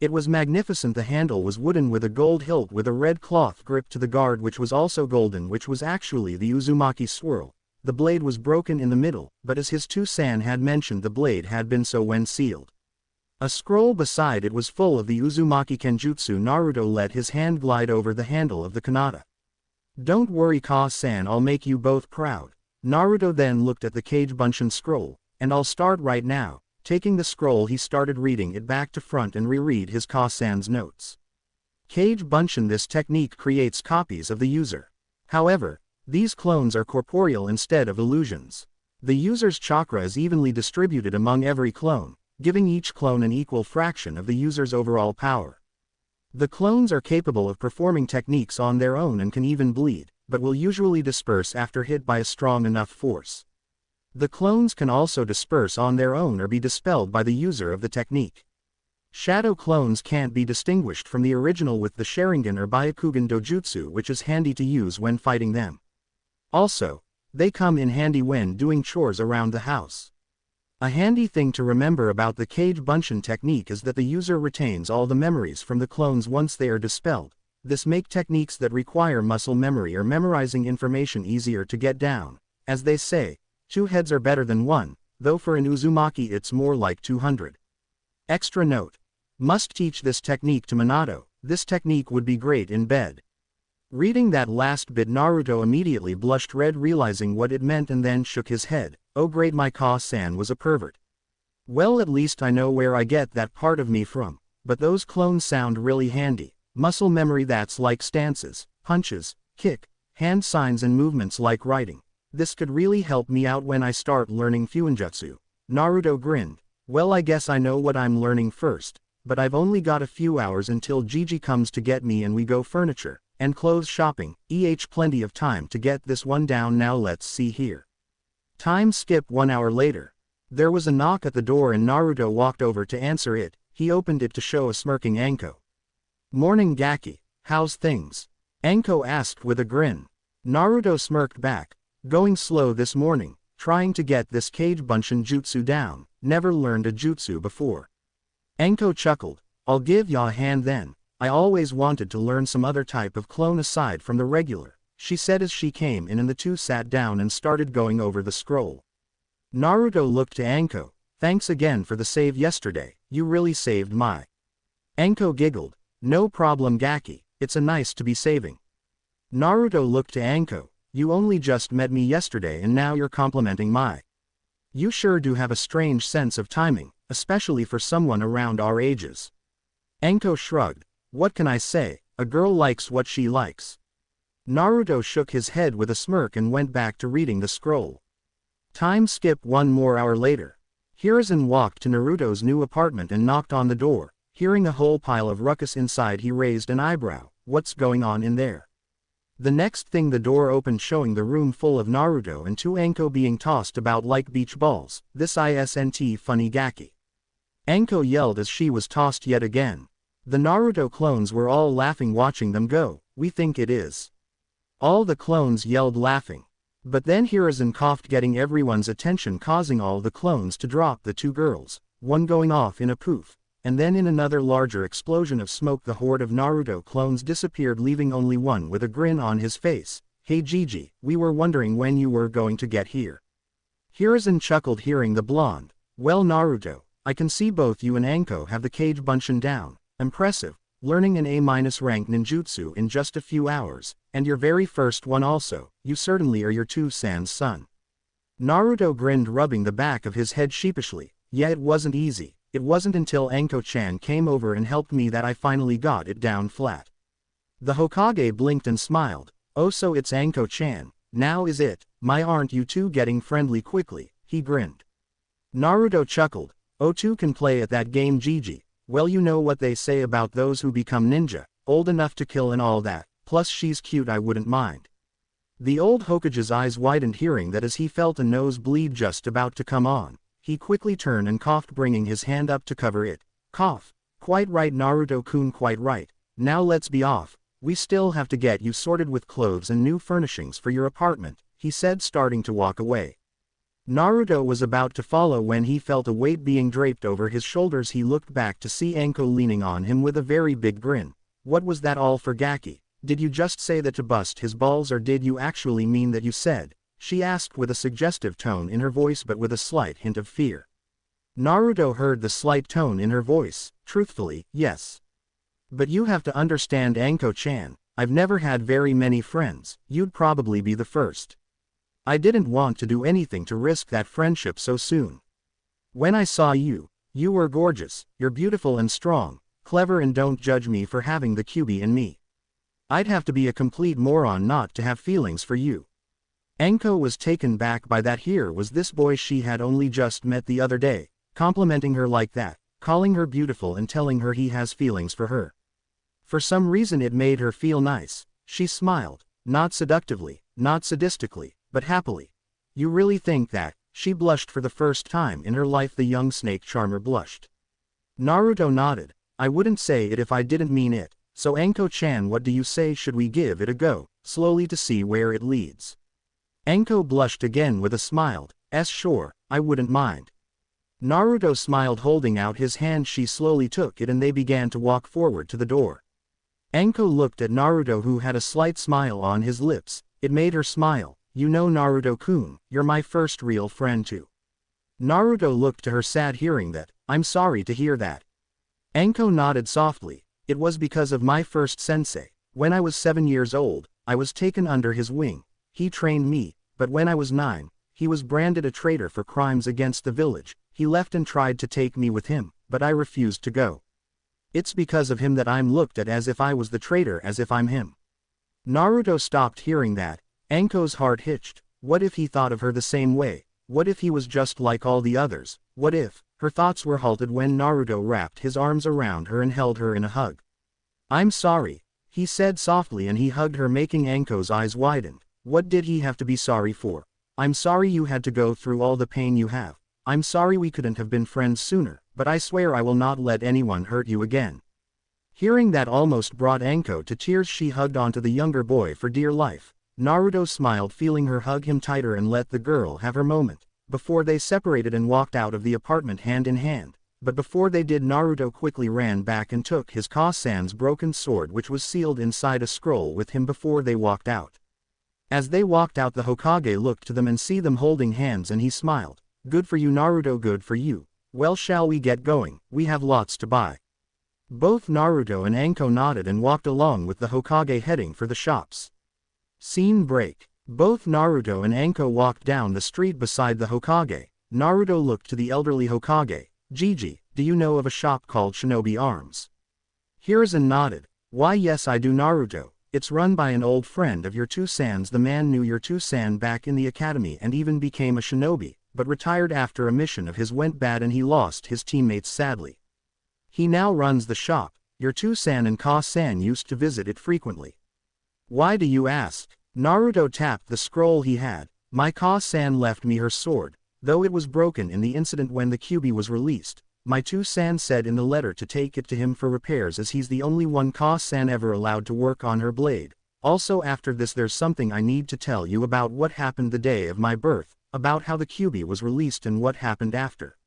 [SPEAKER 1] It was magnificent. The handle was wooden with a gold hilt with a red cloth grip to the guard, which was also golden, which was actually the Uzumaki swirl. The blade was broken in the middle, but as his two-san had mentioned, the blade had been so when sealed. A scroll beside it was full of the Uzumaki Kenjutsu. Naruto let his hand glide over the handle of the kanata. Don't worry Ka-san, I'll make you both proud. Naruto then looked at the Kage Bunshin scroll, and I'll start right now. Taking the scroll, he started reading it back to front and reread his Ka-san's notes. Kage Bunshin. This technique creates copies of the user. However, these clones are corporeal instead of illusions. The user's chakra is evenly distributed among every clone, giving each clone an equal fraction of the user's overall power. The clones are capable of performing techniques on their own and can even bleed, but will usually disperse after hit by a strong enough force. The clones can also disperse on their own or be dispelled by the user of the technique. Shadow clones can't be distinguished from the original with the Sharingan or Byakugan dojutsu, which is handy to use when fighting them. Also, they come in handy when doing chores around the house. A handy thing to remember about the Kage Bunshin technique is that the user retains all the memories from the clones once they are dispelled. This makes techniques that require muscle memory or memorizing information easier to get down. As they say, 2 heads are better than 1, though for an Uzumaki it's more like 200. Extra note. Must teach this technique to Minato. This technique would be great in bed. Reading that last bit, Naruto immediately blushed red, realizing what it meant, and then shook his head. Oh great, my Ka-san was a pervert. Well, at least I know where I get that part of me from, but those clones sound really handy. Muscle memory, that's like stances, punches, kick, hand signs and movements like writing. This could really help me out when I start learning Fuinjutsu. Naruto grinned. Well, I guess I know what I'm learning first, but I've only got a few hours until Gigi comes to get me and we go furniture and clothes shopping. Plenty of time to get this one down. Now let's see here. Time skip 1 hour later. There was a knock at the door and Naruto walked over to answer it. He opened it to show a smirking Anko. Morning Gaki, how's things? Anko asked with a grin. Naruto smirked back. Going slow this morning, trying to get this cage bunshin jutsu down, never learned a jutsu before. Anko chuckled, I'll give ya a hand then, I always wanted to learn some other type of clone aside from the regular, she said as she came in and the two sat down and started going over the scroll. Naruto looked to Anko, thanks again for the save yesterday, you really saved my. Anko giggled, no problem Gaki, it's a nice to be saving. Naruto looked to Anko, you only just met me yesterday and now you're complimenting my. You sure do have a strange sense of timing, especially for someone around our ages. Anko shrugged, what can I say, a girl likes what she likes. Naruto shook his head with a smirk and went back to reading the scroll. Time skip 1 more hour later. Hiruzen walked to Naruto's new apartment and knocked on the door. Hearing a whole pile of ruckus inside, he raised an eyebrow. What's going on in there? The next thing, the door opened, showing the room full of Naruto and 2 Anko being tossed about like beach balls. This isn't funny Gaki. Anko yelled as she was tossed yet again. The Naruto clones were all laughing watching them go. We think it is. All the clones yelled laughing. But then Hiruzen coughed, getting everyone's attention, causing all the clones to drop the 2 girls, one going off in a poof. And then in another larger explosion of smoke the horde of Naruto clones disappeared, leaving only one with a grin on his face. Hey Gigi, we were wondering when you were going to get here. Hiruzen chuckled hearing the blonde. Well Naruto, I can see both you and Anko have the kage bunshin down. Impressive, learning an A- rank ninjutsu in just a few hours, and your very first one also, you certainly are your 2-sans son. Naruto grinned, rubbing the back of his head sheepishly. Yeah, it wasn't easy. It wasn't until Anko-chan came over and helped me that I finally got it down flat. The Hokage blinked and smiled. Oh, so it's Anko-chan, now is it? My, aren't you two getting friendly quickly? He grinned. Naruto chuckled. O2 can play at that game Gigi. Well, you know what they say about those who become ninja, old enough to kill and all that, plus she's cute, I wouldn't mind. The old Hokage's eyes widened hearing that as he felt a nosebleed just about to come on. He quickly turned and coughed, bringing his hand up to cover it. Cough. Quite right Naruto-kun, quite right. Now let's be off. We still have to get you sorted with clothes and new furnishings for your apartment, he said, starting to walk away. Naruto was about to follow when he felt a weight being draped over his shoulders. He looked back to see Anko leaning on him with a very big grin. What was that all for Gaki? Did you just say that to bust his balls, or did you actually mean that you said? She asked with a suggestive tone in her voice but with a slight hint of fear. Naruto heard the slight tone in her voice. Truthfully, yes. But you have to understand Anko-chan, I've never had very many friends, you'd probably be the first. I didn't want to do anything to risk that friendship so soon. When I saw you, you were gorgeous, you're beautiful and strong, clever, and don't judge me for having the QB in me. I'd have to be a complete moron not to have feelings for you. Anko was taken back by that. Here was this boy she had only just met the other day, complimenting her like that, calling her beautiful and telling her he has feelings for her. For some reason it made her feel nice. She smiled, not seductively, not sadistically, but happily. You really think that? She blushed for the first time in her life. The young snake charmer blushed. Naruto nodded. I wouldn't say it if I didn't mean it. So Anko-chan, what do you say, should we give it a go, slowly, to see where it leads? Anko blushed again with a smile. Sure, I wouldn't mind. Naruto smiled, holding out his hand. She slowly took it and they began to walk forward to the door. Anko looked at Naruto, who had a slight smile on his lips. It made her smile. You know Naruto-kun, you're my first real friend too. Naruto looked to her, sad hearing that. I'm sorry to hear that. Anko nodded softly. It was because of my first sensei. When I was 7 years old, I was taken under his wing. He trained me, but when I was 9, he was branded a traitor for crimes against the village. He left and tried to take me with him, but I refused to go. It's because of him that I'm looked at as if I was the traitor, as if I'm him. Naruto stopped hearing that. Anko's heart hitched. What if he thought of her the same way? What if he was just like all the others? What if? Her thoughts were halted when Naruto wrapped his arms around her and held her in a hug. I'm sorry, he said softly, and he hugged her, making Anko's eyes widen. What did he have to be sorry for? I'm sorry you had to go through all the pain you have. I'm sorry we couldn't have been friends sooner, but I swear I will not let anyone hurt you again. Hearing that almost brought Anko to tears. She hugged onto the younger boy for dear life. Naruto smiled, feeling her hug him tighter and let the girl have her moment, before they separated and walked out of the apartment hand in hand. But before they did, Naruto quickly ran back and took his Kase-san's broken sword, which was sealed inside a scroll, with him before they walked out. As they walked out, the Hokage looked to them and see them holding hands, and he smiled. "Good for you, Naruto, good for you. Well, shall we get going? We have lots to buy." Both Naruto and Anko nodded and walked along with the Hokage, heading for the shops. Scene break. Both Naruto and Anko walked down the street beside the Hokage. Naruto looked to the elderly Hokage. "Gigi, do you know of a shop called Shinobi Arms?" Hiruzen nodded. "Why, yes, I do, Naruto. It's run by an old friend of your two-san's. The man knew your two-san back in the academy and even became a shinobi, but retired after a mission of his went bad and he lost his teammates sadly. He now runs the shop. Your two-san and Ka-san used to visit it frequently." "Why do you ask?" Naruto tapped the scroll he had. "My Ka-san left me her sword, though it was broken in the incident when the Kyuubi was released. My two-san said in the letter to take it to him for repairs, as he's the only one Ka-san ever allowed to work on her blade. Also, after this, there's something I need to tell you about what happened the day of my birth, about how the Kyuubi was released and what happened after."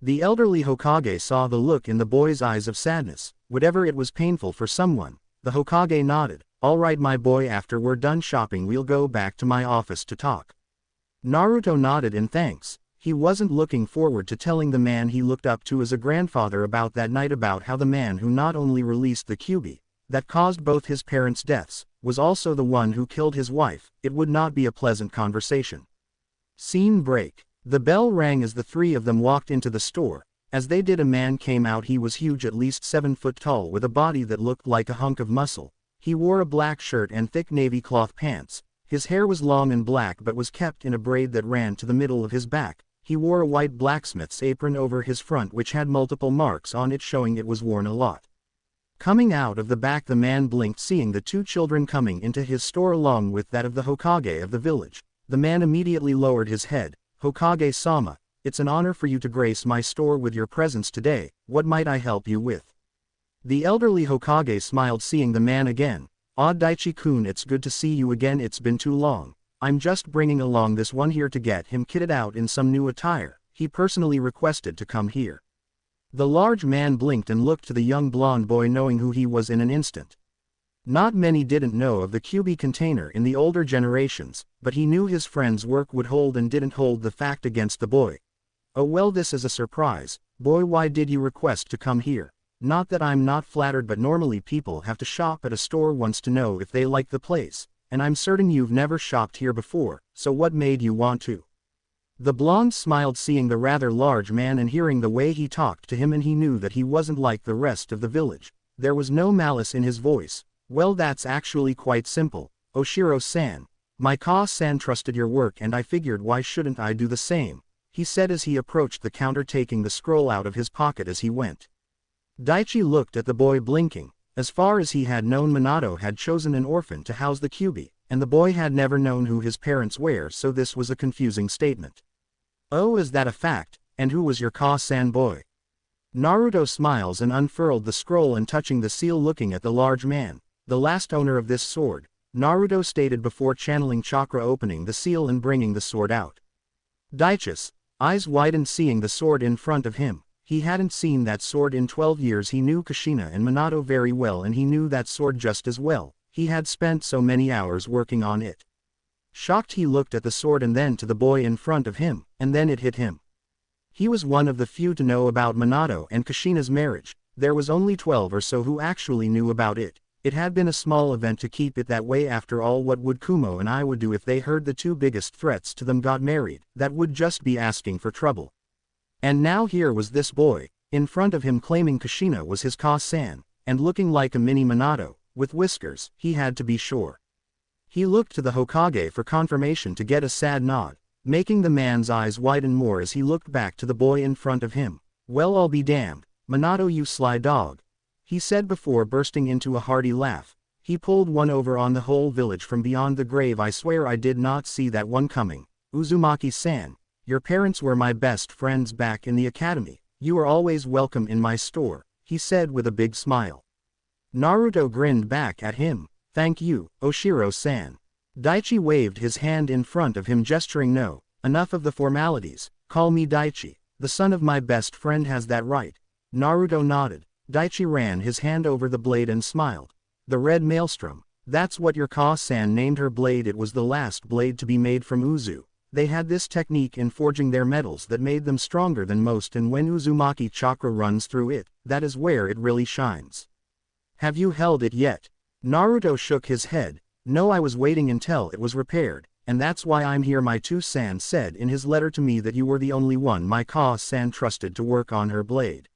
[SPEAKER 1] The elderly Hokage saw the look in the boy's eyes of sadness. Whatever it was painful for someone. The Hokage nodded. "All right, my boy, after we're done shopping we'll go back to my office to talk." Naruto nodded in thanks. He wasn't looking forward to telling the man he looked up to as a grandfather about that night, about how the man who not only released the Kyuubi, that caused both his parents' deaths, was also the one who killed his wife. It would not be a pleasant conversation. Scene break. The bell rang as the three of them walked into the store. As they did, a man came out. He was huge, at least 7 foot tall, with a body that looked like a hunk of muscle. He wore a black shirt and thick navy cloth pants. His hair was long and black but was kept in a braid that ran to the middle of his back. He wore a white blacksmith's apron over his front which had multiple marks on it showing it was worn a lot. Coming out of the back, the man blinked, seeing the two children coming into his store along with that of the Hokage of the village. The man immediately lowered his head. "Hokage-sama, it's an honor for you to grace my store with your presence today. What might I help you with?" The elderly Hokage smiled, seeing the man again. "Ah, Daichi-kun, it's good to see you again. It's been too long. I'm just bringing along this one here to get him kitted out in some new attire. He personally requested to come here." The large man blinked and looked to the young blonde boy, knowing who he was in an instant. Not many didn't know of the Kyuubi container in the older generations, but he knew his friend's work would hold and didn't hold the fact against the boy. "Oh well, this is a surprise. Boy, why did you request to come here?" "Not that I'm not flattered, but normally people have to shop at a store once to know if they like the place, and I'm certain you've never shopped here before, so what made you want to?" The blonde smiled, seeing the rather large man and hearing the way he talked to him, and he knew that he wasn't like the rest of the village. There was no malice in his voice. "Well, that's actually quite simple, Oshiro-san. My Ka-san trusted your work and I figured why shouldn't I do the same," he said as he approached the counter, taking the scroll out of his pocket as he went. Daichi looked at the boy, blinking. As far as he had known, Minato had chosen an orphan to house the Kyuubi, and the boy had never known who his parents were, so this was a confusing statement. "Oh, is that a fact? And who was your Ka-san boy?" Naruto smiles and unfurled the scroll, and touching the seal, looking at the large man. "The last owner of this sword," Naruto stated before channeling chakra, opening the seal and bringing the sword out. Daichi's eyes widened, seeing the sword in front of him. He hadn't seen that sword in 12 years. He knew Kushina and Minato very well, and he knew that sword just as well. He had spent so many hours working on it. Shocked, he looked at the sword and then to the boy in front of him, and then it hit him. He was one of the few to know about Minato and Kushina's marriage. There was only 12 or so who actually knew about it. It had been a small event to keep it that way. After all, what would Kumo and I would do if they heard the two biggest threats to them got married? That would just be asking for trouble. And now here was this boy, in front of him, claiming Kushina was his Ka-san, and looking like a mini Minato, with whiskers. He had to be sure. He looked to the Hokage for confirmation to get a sad nod, making the man's eyes widen more as he looked back to the boy in front of him. "Well, I'll be damned, Minato, you sly dog," he said before bursting into a hearty laugh. He pulled one over on the whole village from beyond the grave. "I swear I did not see that one coming. Uzumaki-san, your parents were my best friends back in the academy. You are always welcome in my store," he said with a big smile. Naruto grinned back at him. "Thank you, Oshiro-san." Daichi waved his hand in front of him, gesturing no. Enough of the formalities, call me Daichi, the son of my best friend has that right. Naruto nodded. Daichi ran his hand over the blade and smiled. The red maelstrom. That's what your Ka-san named her blade. It was the last blade to be made from Uzu. They had this technique in forging their metals that made them stronger than most, and when Uzumaki chakra runs through it, that is where it really shines. Have you held it yet? Naruto shook his head. No, I was waiting until it was repaired, and that's why I'm here. My Two-san said in his letter to me that you were the only one my Ka-san trusted to work on her blade.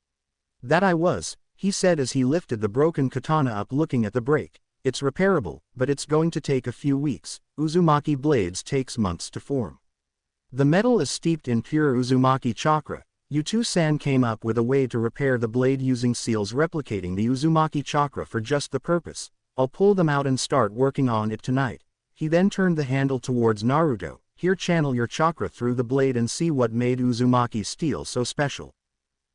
[SPEAKER 1] That I was, he said as he lifted the broken katana up, looking at the break. It's repairable, but it's going to take a few weeks. Uzumaki blades takes months to form. The metal is steeped in pure Uzumaki chakra. You Two-san came up with a way to repair the blade using seals replicating the Uzumaki chakra for just the purpose. I'll pull them out and start working on it tonight. He then turned the handle towards Naruto. Here, channel your chakra through the blade and see what made Uzumaki steel so special.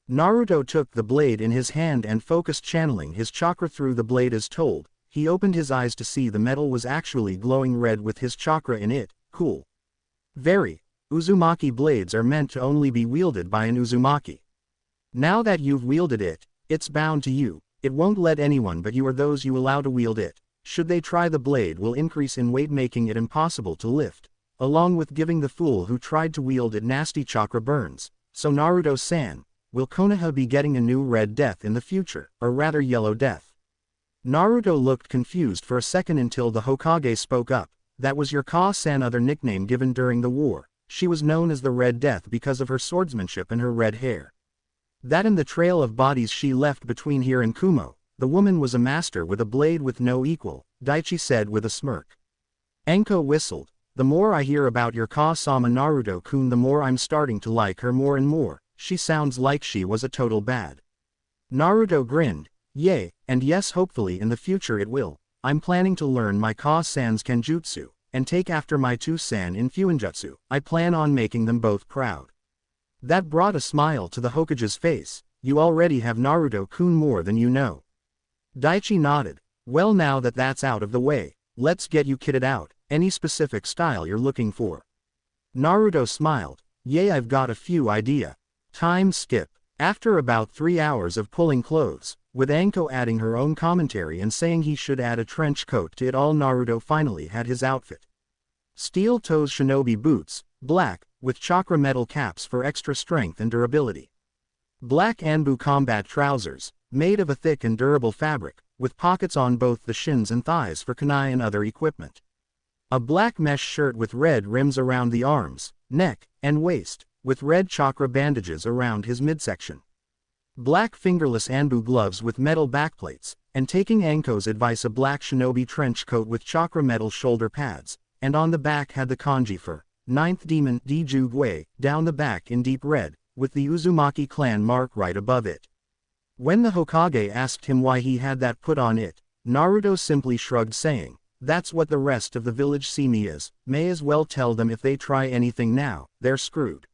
[SPEAKER 1] Naruto took the blade in his hand and focused channeling his chakra through the blade as told. He opened his eyes to see the metal was actually glowing red with his chakra in it. Cool. Very. Uzumaki blades are meant to only be wielded by an Uzumaki. Now that you've wielded it, it's bound to you. It won't let anyone but you or those you allow to wield it. Should they try, the blade will increase in weight, making it impossible to lift, along with giving the fool who tried to wield it nasty chakra burns. So Naruto-san, will Konoha be getting a new red death in the future, or rather yellow death? Naruto looked confused for a second until the Hokage spoke up. That was your Ka-san other nickname given during the war. She was known as the Red Death because of her swordsmanship and her red hair. That and the trail of bodies she left between here and Kumo. The woman was a master with a blade with no equal, Daichi said with a smirk. Anko whistled. The more I hear about your Ka-sama Naruto-kun, the more I'm starting to like her more and more. She sounds like she was a total bad. Naruto grinned. Yay, and yes, hopefully in the future it will. I'm planning to learn my Ka-san's Kenjutsu, and take after my Two-san in Fuinjutsu. I plan on making them both proud. That brought a smile to the Hokage's face. You already have Naruto-kun more than you know. Daichi nodded. Well, now that that's out of the way, let's get you kitted out. Any specific style you're looking for? Naruto smiled. Yay, I've got a few idea. Time skip. After about 3 hours of pulling clothes, with Anko adding her own commentary and saying he should add a trench coat to it all, Naruto finally had his outfit. Steel toes shinobi boots, black, with chakra metal caps for extra strength and durability. Black Anbu combat trousers, made of a thick and durable fabric, with pockets on both the shins and thighs for kunai and other equipment. A black mesh shirt with red rims around the arms, neck, and waist, with red chakra bandages around his midsection. Black fingerless Anbu gloves with metal backplates, and taking Anko's advice, a black shinobi trench coat with chakra metal shoulder pads, and on the back had the kanji for Ninth Demon Dijugwe down the back in deep red, with the Uzumaki clan mark right above it. When the Hokage asked him why he had that put on it, Naruto simply shrugged, saying, "That's what the rest of the village see me as. May as well tell them if they try anything now, they're screwed."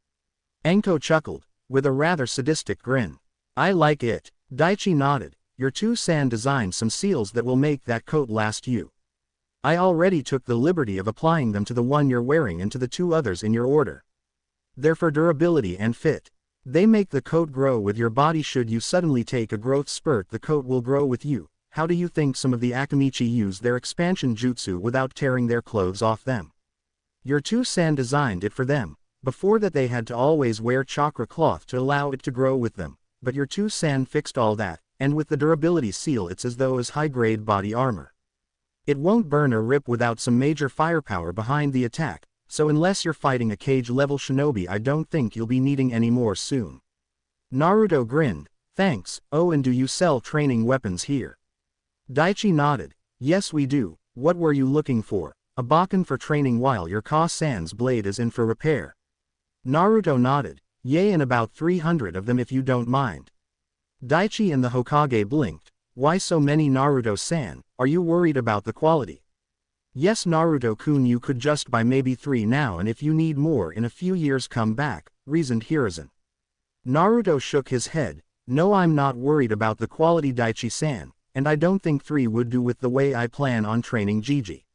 [SPEAKER 1] Anko chuckled, with a rather sadistic grin. I like it. Daichi nodded. Your Two-san designed some seals that will make that coat last you. I already took the liberty of applying them to the one you're wearing and to the 2 others in your order. They're for durability and fit. They make the coat grow with your body. Should you suddenly take a growth spurt, the coat will grow with you. How do you think some of the Akamichi use their expansion jutsu without tearing their clothes off them? Your Two-san designed it for them. Before that they had to always wear chakra cloth to allow it to grow with them, but your Two-san fixed all that, and with the durability seal it's as though as high-grade body armor. It won't burn or rip without some major firepower behind the attack, so unless you're fighting a cage-level shinobi I don't think you'll be needing any more soon. Naruto grinned. Thanks. Oh, and do you sell training weapons here? Daichi nodded. Yes we do. What were you looking for? A bakken for training while your Ka-san's blade is in for repair? Naruto nodded. Yay, and about 300 of them if you don't mind. Daichi and the Hokage blinked. Why so many, Naruto-san? Are you worried about the quality? Yes Naruto-kun, you could just buy maybe 3 now, and if you need more in a few years come back, reasoned Hiruzen. Naruto shook his head. No, I'm not worried about the quality, Daichi-san, and I don't think 3 would do with the way I plan on training Gigi.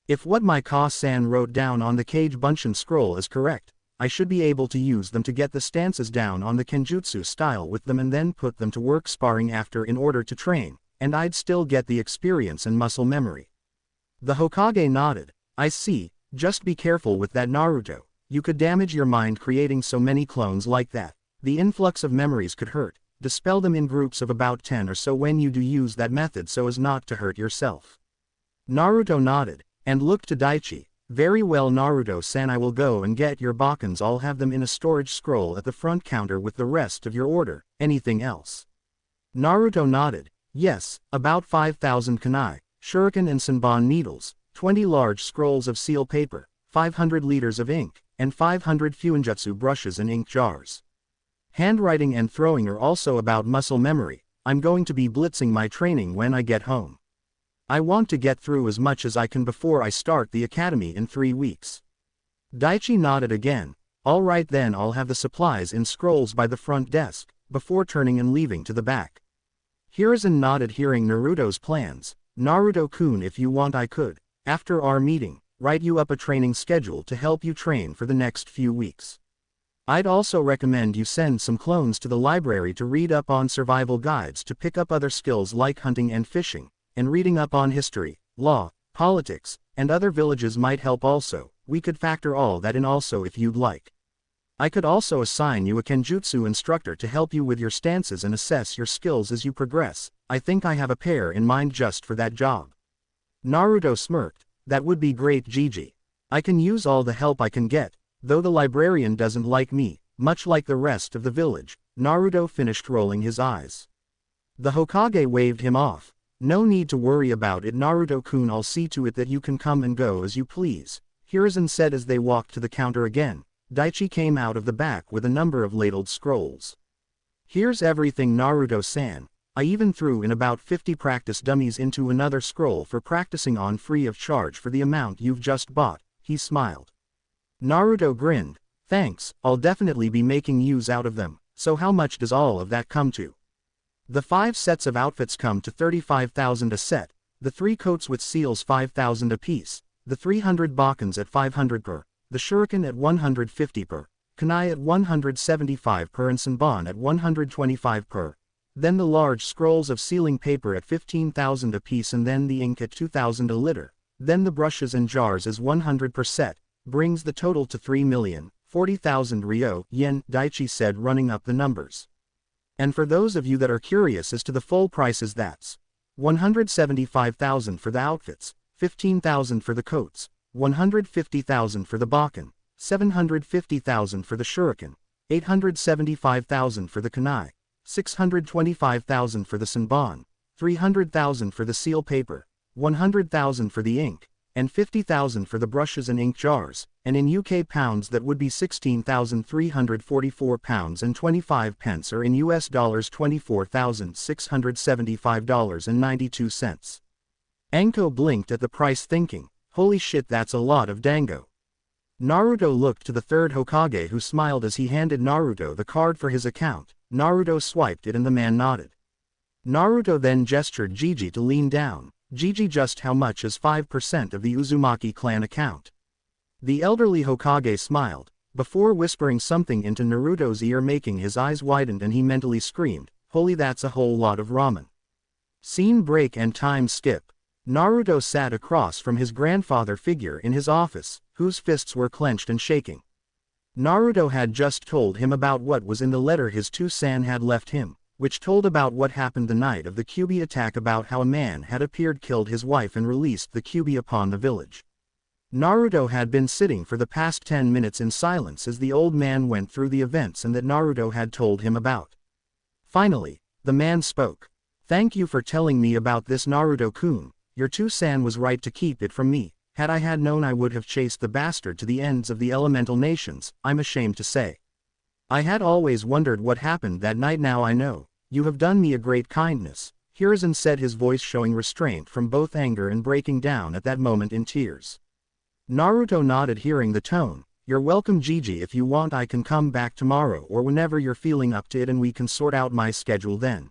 [SPEAKER 1] If what my Ka-san wrote down on the Kage Bunshin scroll is correct, I should be able to use them to get the stances down on the Kenjutsu style with them and then put them to work sparring after in order to train, and I'd still get the experience and muscle memory. The Hokage nodded. I see, just be careful with that Naruto, you could damage your mind creating so many clones like that. The influx of memories could hurt, dispel them in groups of about 10 or so when you do use that method so as not to hurt yourself. Naruto nodded, and looked to Daichi. Very well Naruto-san, I will go and get your Bakens. I'll have them in a storage scroll at the front counter with the rest of your order. Anything else? Naruto nodded. Yes, about 5,000 kunai, shuriken and senbon needles, 20 large scrolls of seal paper, 500 liters of ink, and 500 fuinjutsu brushes and ink jars. Handwriting and throwing are also about muscle memory. I'm going to be blitzing my training when I get home. I want to get through as much as I can before I start the academy in 3 weeks. Daichi nodded again. All right then, I'll have the supplies in scrolls by the front desk, before turning and leaving to the back. Hiruzen nodded, hearing Naruto's plans. Naruto-kun, if you want I could, after our meeting, write you up a training schedule to help you train for the next few weeks. I'd also recommend you send some clones to the library to read up on survival guides to pick up other skills like hunting and fishing, and reading up on history, law, politics, and other villages might help also. We could factor all that in also if you'd like. I could also assign you a Kenjutsu instructor to help you with your stances and assess your skills as you progress. I think I have a pair in mind just for that job. Naruto smirked. That would be great, Gigi. I can use all the help I can get, though the librarian doesn't like me, much like the rest of the village. Naruto finished rolling his eyes. The Hokage waved him off. No need to worry about it, Naruto-kun, I'll see to it that you can come and go as you please, Hiruzen said as they walked to the counter again. Daichi came out of the back with a number of ladled scrolls. Here's everything, Naruto-san. I even threw in about 50 practice dummies into another scroll for practicing on free of charge for the amount you've just bought, he smiled. Naruto grinned. Thanks, I'll definitely be making use out of them. So how much does all of that come to? The 5 sets of outfits come to 35,000 a set, the 3 coats with seals 5,000 apiece, the 300 bakens at 500 per, the shuriken at 150 per, kunai at 175 per and senbon at 125 per. Then the large scrolls of sealing paper at 15,000 apiece and then the ink at 2,000 a liter, then the brushes and jars as 100 per set, brings the total to 3,040,000 ryo yen, Daichi said, running up the numbers. And for those of you that are curious as to the full prices, that's 175,000 for the outfits, 15,000 for the coats, 150,000 for the baken, 750,000 for the shuriken, 875,000 for the kunai, 625,000 for the senbon, 300,000 for the seal paper, 100,000 for the ink, and 50,000 for the brushes and ink jars, and in UK pounds that would be 16,344 pounds and 25 pence, or in US dollars $24,675.92. Anko blinked at the price, thinking, holy shit, that's a lot of dango. Naruto looked to the third Hokage, who smiled as he handed Naruto the card for his account. Naruto swiped it and the man nodded. Naruto then gestured Gigi to lean down. Gigi, just how much is 5% of the Uzumaki clan account? The elderly Hokage smiled, before whispering something into Naruto's ear, making his eyes widen, and he mentally screamed, holy, that's a whole lot of ramen. Scene break and time skip. Naruto sat across from his grandfather figure in his office, whose fists were clenched and shaking. Naruto had just told him about what was in the letter his two-san had left him, which told about what happened the night of the Kyuubi attack, about how a man had appeared, killed his wife and released the Kyuubi upon the village. Naruto had been sitting for the past 10 minutes in silence as the old man went through the events and that Naruto had told him about. Finally, the man spoke. Thank you for telling me about this, Naruto-kun. Your two-san was right to keep it from me. Had I had known, I would have chased the bastard to the ends of the elemental nations, I'm ashamed to say. I had always wondered what happened that night. Now I know. You have done me a great kindness, Hiruzen said, his voice showing restraint from both anger and breaking down at that moment in tears. Naruto nodded, hearing the tone. You're welcome, Gigi. If you want, I can come back tomorrow or whenever you're feeling up to it, and we can sort out my schedule then.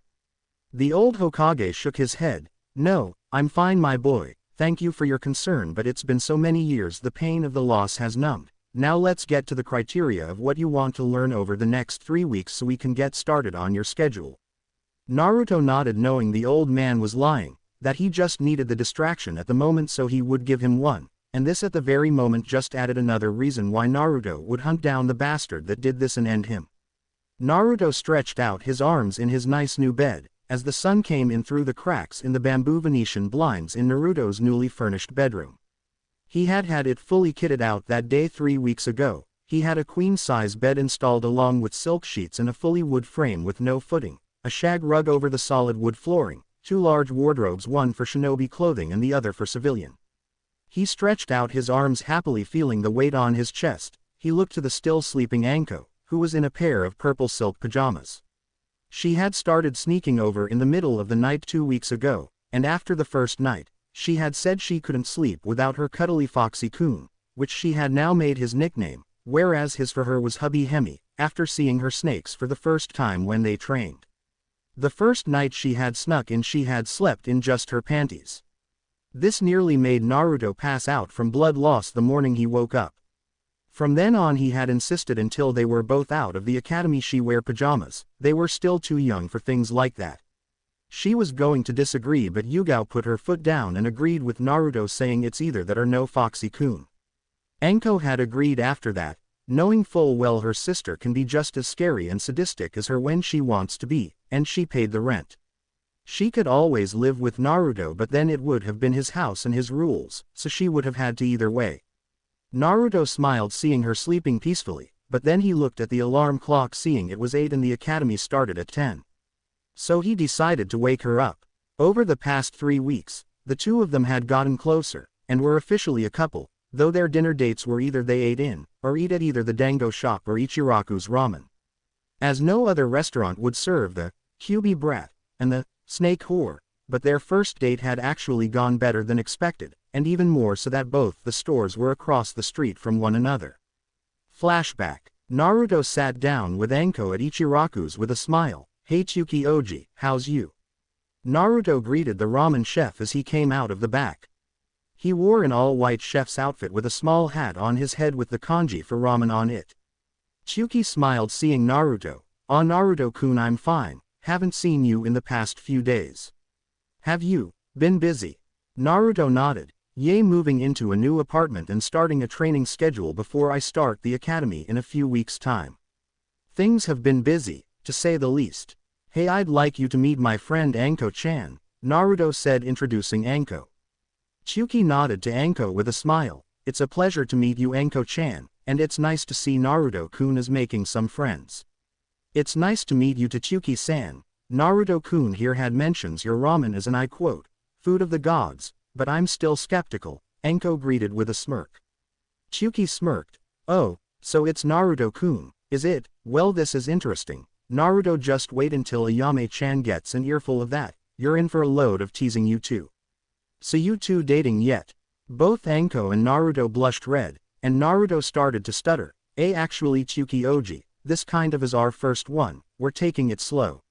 [SPEAKER 1] The old Hokage shook his head. No, I'm fine, my boy. thank you for your concern, but it's been so many years the pain of the loss has numbed. Now let's get to the criteria of what you want to learn over the next 3 weeks so we can get started on your schedule. Naruto nodded, knowing the old man was lying, that he just needed the distraction at the moment so he would give him one, and this at the very moment just added another reason why Naruto would hunt down the bastard that did this and end him. Naruto stretched out his arms in his nice new bed, as the sun came in through the cracks in the bamboo Venetian blinds in Naruto's newly furnished bedroom. He had it fully kitted out that day 3 weeks ago. He had a queen-size bed installed along with silk sheets and a fully wood frame with no footing, a shag rug over the solid wood flooring, 2 large wardrobes, one for shinobi clothing and the other for civilian. He stretched out his arms happily, feeling the weight on his chest. He looked to the still sleeping Anko, who was in a pair of purple silk pajamas. She had started sneaking over in the middle of the night 2 weeks ago, and after the first night, she had said she couldn't sleep without her cuddly Foxy-kun, which she had now made his nickname, whereas his for her was Hubby Hemi, after seeing her snakes for the first time when they trained. The first night she had snuck in, she had slept in just her panties. This nearly made Naruto pass out from blood loss the morning he woke up. From then on he had insisted until they were both out of the academy she wear pajamas. They were still too young for things like that. She was going to disagree, but Yugao put her foot down and agreed with Naruto, saying it's either that or no, Foxy-kun. Anko had agreed after that, knowing full well her sister can be just as scary and sadistic as her when she wants to be, and she paid the rent. She could always live with Naruto, but then it would have been his house and his rules, so she would have had to either way. Naruto smiled seeing her sleeping peacefully, but then he looked at the alarm clock seeing it was 8 and the academy started at 10. So he decided to wake her up. Over the past 3 weeks, the two of them had gotten closer, and were officially a couple, though their dinner dates were either they ate in, or eat at either the dango shop or Ichiraku's ramen. As no other restaurant would serve the Kyubi brat and the snake whore, but their first date had actually gone better than expected, and even more so that both the stores were across the street from one another. Flashback. Naruto sat down with Anko at Ichiraku's with a smile. "Hey Tsuki Oji, how's you?" Naruto greeted the ramen chef as he came out of the back. He wore an all-white chef's outfit with a small hat on his head with the kanji for ramen on it. Tsuki smiled seeing Naruto. "Ah, Naruto-kun, I'm fine, haven't seen you in the past few days. Have you been busy?" Naruto nodded. "Yay, moving into a new apartment and starting a training schedule before I start the academy in a few weeks' time. Things have been busy, to say the least. Hey, I'd like you to meet my friend Anko-chan," Naruto said, introducing Anko. Tsuki nodded to Anko with a smile. "It's a pleasure to meet you, Anko-chan, and it's nice to see Naruto-kun is making some friends." "It's nice to meet you to Tsuki-san. Naruto-kun here had mentions your ramen as, and I quote, food of the gods, but I'm still skeptical," Anko greeted with a smirk. Tsuki smirked. "Oh, so it's Naruto-kun, is it? Well, this is interesting. Naruto, just wait until Ayame-chan gets an earful of that. You're in for a load of teasing, you two. So you two dating yet?" Both Anko and Naruto blushed red, and Naruto started to stutter. Actually Tsuki Oji, this kind of is our first one, we're taking it slow."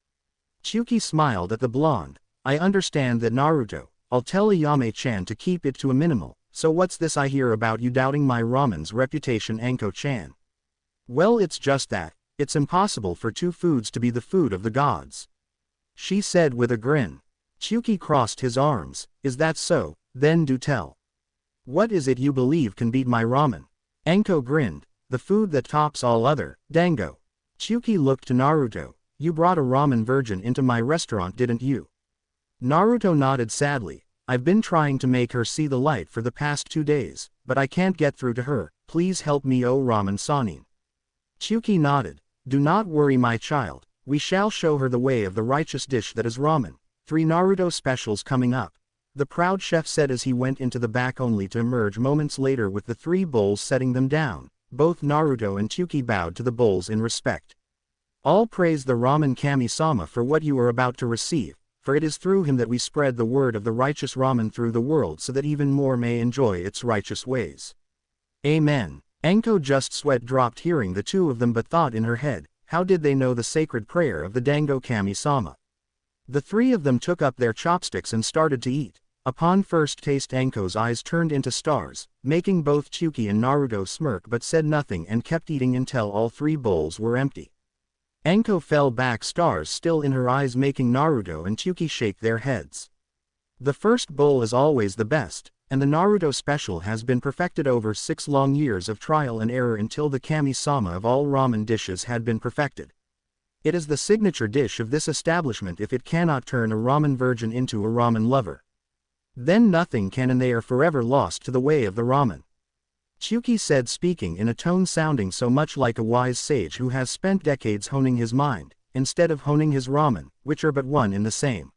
[SPEAKER 1] Tsuki smiled at the blonde. "I understand that, Naruto. I'll tell Ayame-chan to keep it to a minimal. So what's this I hear about you doubting my ramen's reputation, Anko-chan?" "Well, it's just that. It's impossible for two foods to be the food of the gods," she said with a grin. Tsuki crossed his arms. "Is that so? Then do tell. What is it you believe can beat my ramen?" Anko grinned. "The food that tops all other, dango." Tsuki looked to Naruto. "You brought a ramen virgin into my restaurant, didn't you?" Naruto nodded sadly. "I've been trying to make her see the light for the past 2 days, but I can't get through to her. Please help me, oh ramen sanin." Tsuki nodded. "Do not worry, my child. We shall show her the way of the righteous dish that is ramen. 3 Naruto specials coming up," the proud chef said as he went into the back, only to emerge moments later with the 3 bowls, setting them down. Both Naruto and Tsuki bowed to the bowls in respect. "All praise the ramen kami-sama for what you are about to receive, for it is through him that we spread the word of the righteous ramen through the world so that even more may enjoy its righteous ways. Amen." Anko just sweat dropped hearing the two of them, but thought in her head, how did they know the sacred prayer of the Dango Kami-sama? The 3 of them took up their chopsticks and started to eat. Upon first taste Anko's eyes turned into stars, making both Chuki and Naruto smirk but said nothing and kept eating until all 3 bowls were empty. Anko fell back, stars still in her eyes, making Naruto and Chuki shake their heads. The first bowl is always the best, and the Naruto special has been perfected over 6 long years of trial and error until the kami-sama of all ramen dishes had been perfected. It is the signature dish of this establishment. If it cannot turn a ramen virgin into a ramen lover, then nothing can, and they are forever lost to the way of the ramen. Chuki said, speaking in a tone sounding so much like a wise sage who has spent decades honing his mind, instead of honing his ramen, which are but one in the same.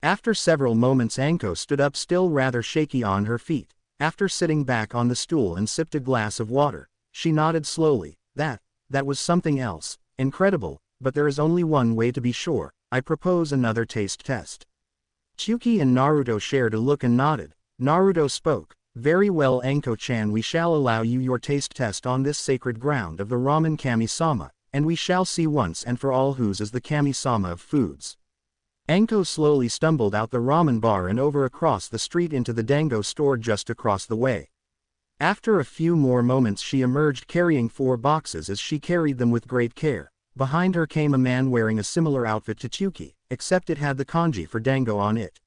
[SPEAKER 1] After several moments Anko stood up, still rather shaky on her feet. After sitting back on the stool and sipped a glass of water, she nodded slowly. That was something else. Incredible, but there is only one way to be sure. I propose another taste test. Chuki and Naruto shared a look and nodded. Naruto spoke. Very well, Anko-chan, we shall allow you your taste test on this sacred ground of the ramen kami-sama, and we shall see once and for all whose is the kami-sama of foods. Anko slowly stumbled out the ramen bar and over across the street into the dango store just across the way. After a few more moments she emerged carrying 4 boxes as she carried them with great care. Behind her came a man wearing a similar outfit to Chuki, except it had the kanji for dango on it.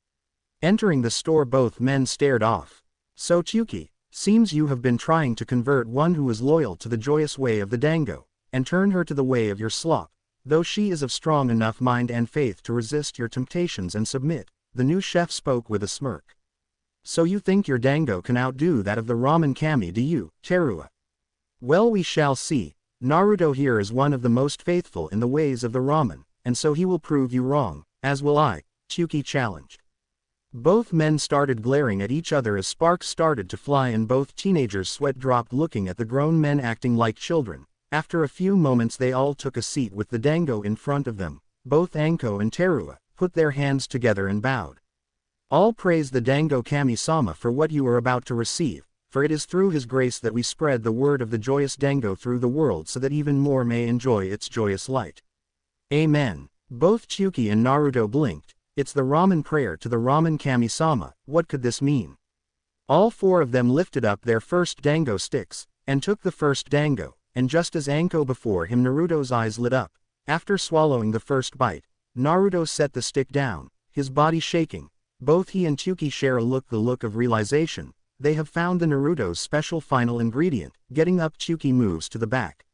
[SPEAKER 1] Entering the store both men stared off. So Chuki, seems you have been trying to convert one who is loyal to the joyous way of the dango, and turn her to the way of your slop. Though she is of strong enough mind and faith to resist your temptations and submit, the new chef spoke with a smirk. So you think your dango can outdo that of the ramen kami, do you, Teruya? Well, we shall see. Naruto here is one of the most faithful in the ways of the ramen, and so he will prove you wrong, as will I, Chuki challenged. Both men started glaring at each other as sparks started to fly and both teenagers' sweat dropped looking at the grown men acting like children. After a few moments they all took a seat with the dango in front of them. Both Anko and Teruya put their hands together and bowed. All praise the dango kami-sama for what you are about to receive, for it is through his grace that we spread the word of the joyous dango through the world so that even more may enjoy its joyous light. Amen. Both Chuki and Naruto blinked. It's the ramen prayer to the ramen kami-sama. What could this mean? All 4 of them lifted up their first dango sticks, and took the first dango, and just as Anko before him Naruto's eyes lit up. After swallowing the first bite, Naruto set the stick down, his body shaking. Both he and Chuki share a look, the look of realization. They have found the Naruto's special final ingredient. Getting up, Chuki moves to the back.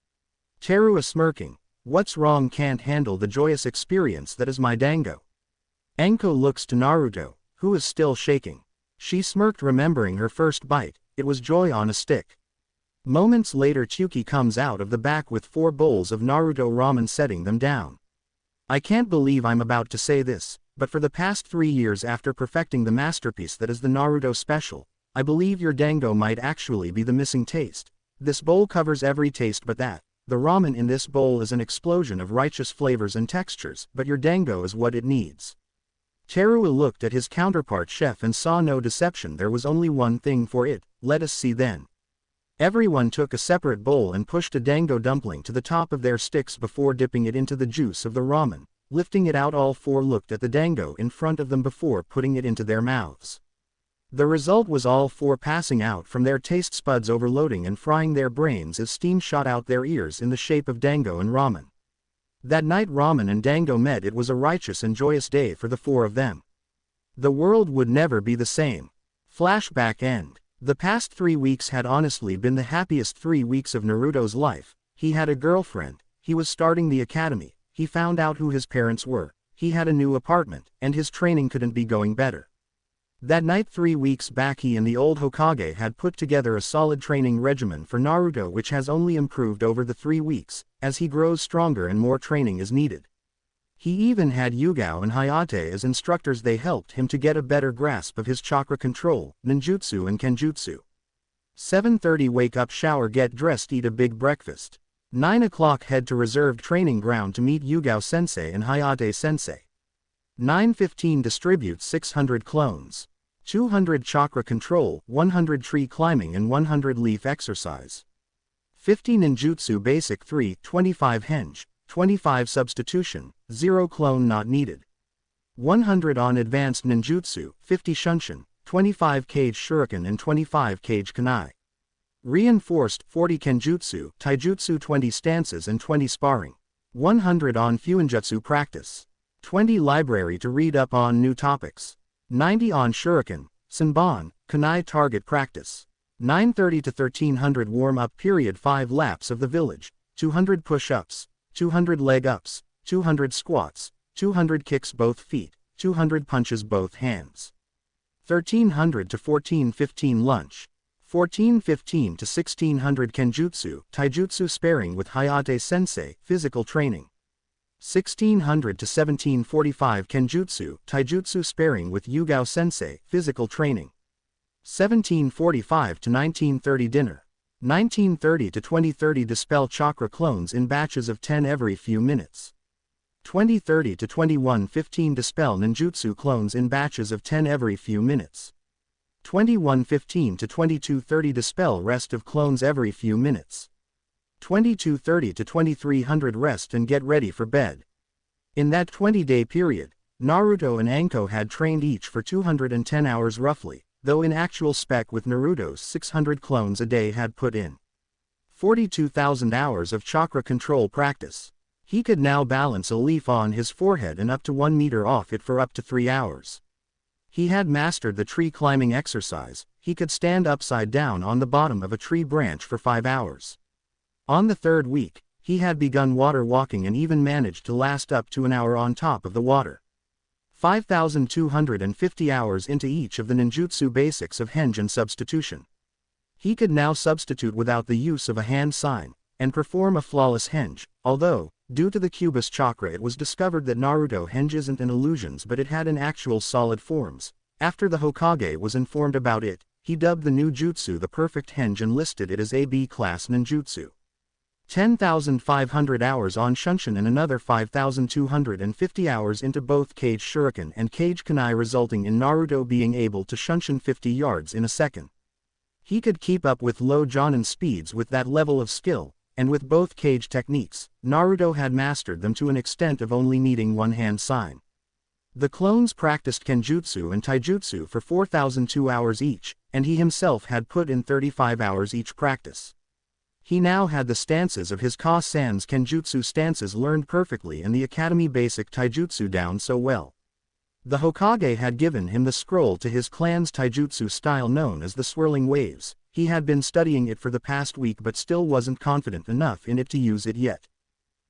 [SPEAKER 1] Teruya smirking. What's wrong? Can't handle the joyous experience that is my dango. Anko looks to Naruto, who is still shaking. She smirked remembering her first bite. It was joy on a stick. Moments later Chuki comes out of the back with 4 bowls of Naruto ramen, setting them down. I can't believe I'm about to say this, but for the past 3 years after perfecting the masterpiece that is the Naruto special, I believe your dango might actually be the missing taste. This bowl covers every taste but that. The ramen in this bowl is an explosion of righteous flavors and textures, but your dango is what it needs. Teruya looked at his counterpart chef and saw no deception. There was only one thing for it. Let us see then. Everyone took a separate bowl and pushed a dango dumpling to the top of their sticks before dipping it into the juice of the ramen. Lifting it out, all 4 looked at the dango in front of them before putting it into their mouths. The result was all 4 passing out from their taste spuds, overloading and frying their brains as steam shot out their ears in the shape of dango and ramen. That night ramen and dango met. It was a righteous and joyous day for the 4 of them. The world would never be the same. Flashback end. The past 3 weeks had honestly been the happiest 3 weeks of Naruto's life. He had a girlfriend, he was starting the academy, he found out who his parents were, he had a new apartment, and his training couldn't be going better. That night 3 weeks back he and the old Hokage had put together a solid training regimen for Naruto which has only improved over the 3 weeks, as he grows stronger and more training is needed. He even had Yugao and Hinata as instructors. They helped him to get a better grasp of his chakra control, ninjutsu and kenjutsu. 7:30 wake up, shower, get dressed, eat a big breakfast. 9 o'clock head to reserved training ground to meet Yugao sensei and Hinata sensei. 9:15 distribute 600 clones. 200 chakra control, 100 tree climbing and 100 leaf exercise. 50 ninjutsu basic 3, 25 henge, 25 substitution, 0 clone not needed. 100 on advanced ninjutsu, 50 shunshin, 25-cage shuriken and 25-cage kunai. Reinforced 40 kenjutsu, taijutsu 20 stances and 20 sparring. 100 on fuinjutsu practice. 20 library to read up on new topics. 90 on shuriken, senbon, kunai target practice. 9:30 to 1300 warm-up period 5 laps of the village, 200 push-ups, 200 leg-ups, 200 squats, 200 kicks both feet, 200 punches both hands. 1300 to 14:15 lunch. 14:15 to 1600 kenjutsu, taijutsu sparring with Hayate sensei, physical training. 1600 to 1745 kenjutsu, taijutsu sparring with Yugao sensei, physical training. 1745 to 1930 dinner. 1930 to 2030 dispel chakra clones in batches of 10 every few minutes. 2030 to 2115 dispel ninjutsu clones in batches of 10 every few minutes. 2115 to 2230 dispel rest of clones every few minutes. 2230 to 2300 rest and get ready for bed. In that 20-day period, Naruto and Anko had trained each for 210 hours roughly, though in actual spec with Naruto's 600 clones a day had put in 42,000 hours of chakra control practice. He could now balance a leaf on his forehead and up to 1 meter off it for up to 3 hours. He had mastered the tree climbing exercise. He could stand upside down on the bottom of a tree branch for 5 hours. On the 3rd week, he had begun water walking and even managed to last up to an hour on top of the water. 5,250 hours into each of the ninjutsu basics of henge and substitution. He could now substitute without the use of a hand sign, and perform a flawless henge, although, due to the Cubus chakra it was discovered that Naruto henge isn't an illusions but it had an actual solid forms. After the Hokage was informed about it, he dubbed the new jutsu the perfect henge and listed it as a B-class ninjutsu. 10,500 hours on Shunshin and another 5,250 hours into both Cage Shuriken and Cage Kunai, resulting in Naruto being able to Shunshin 50 yards in a second. He could keep up with low Jonin speeds with that level of skill, and with both Cage techniques, Naruto had mastered them to an extent of only needing one hand sign. The clones practiced Kenjutsu and Taijutsu for 4,002 hours each, and he himself had put in 35 hours each practice. He now had the stances of his Ka-san's Kenjutsu stances learned perfectly and the Academy Basic Taijutsu down so well. The Hokage had given him the scroll to his clan's Taijutsu style known as the Swirling Waves. He had been studying it for the past week but still wasn't confident enough in it to use it yet.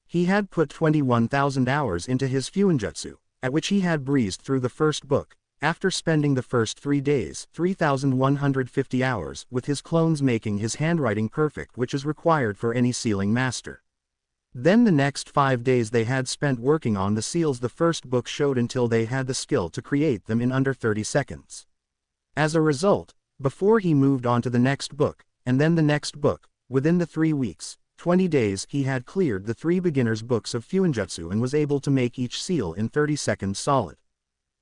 [SPEAKER 1] He had put 21,000 hours into his Fuinjutsu, at which he had breezed through the first book, after spending the first 3 days, 3,150 hours, with his clones making his handwriting perfect, which is required for any sealing master. Then the next 5 days they had spent working on the seals the first book showed until they had the skill to create them in under 30 seconds. As a result, before he moved on to the next book, and then the next book, within the 3 weeks, 20 days, he had cleared the 3 beginners' books of Fuinjutsu and was able to make each seal in 30 seconds solid.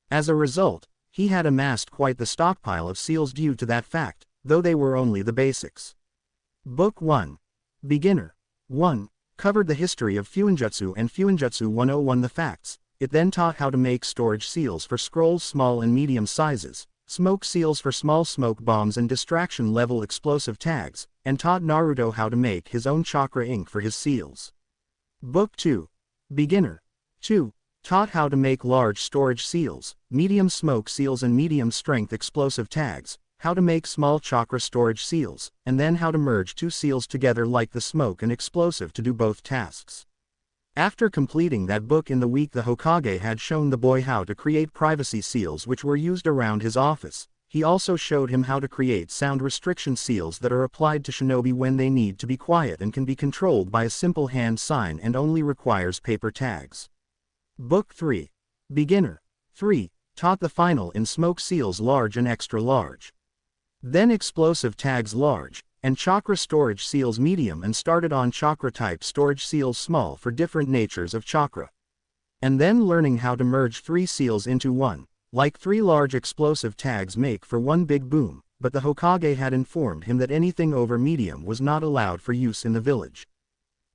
[SPEAKER 1] As a result, he had amassed quite the stockpile of seals due to that fact, though they were only the basics. Book 1. Beginner 1. Covered the history of Fuinjutsu and Fuinjutsu 101 the facts. It then taught how to make storage seals for scrolls small and medium sizes, smoke seals for small smoke bombs and distraction level explosive tags, and taught Naruto how to make his own chakra ink for his seals. Book 2. Beginner 2. Taught how to make large storage seals, medium smoke seals and medium strength explosive tags, how to make small chakra storage seals, and then how to merge 2 seals together like the smoke and explosive to do both tasks. After completing that book in the week, the Hokage had shown the boy how to create privacy seals which were used around his office. He also showed him how to create sound restriction seals that are applied to shinobi when they need to be quiet and can be controlled by a simple hand sign and only requires paper tags. Book 3. Beginner 3. Taught the final in smoke seals large and extra large. Then explosive tags large, and chakra storage seals medium, and started on chakra type storage seals small for different natures of chakra. And then learning how to merge 3 seals into one, like 3 large explosive tags make for one big boom, but the Hokage had informed him that anything over medium was not allowed for use in the village.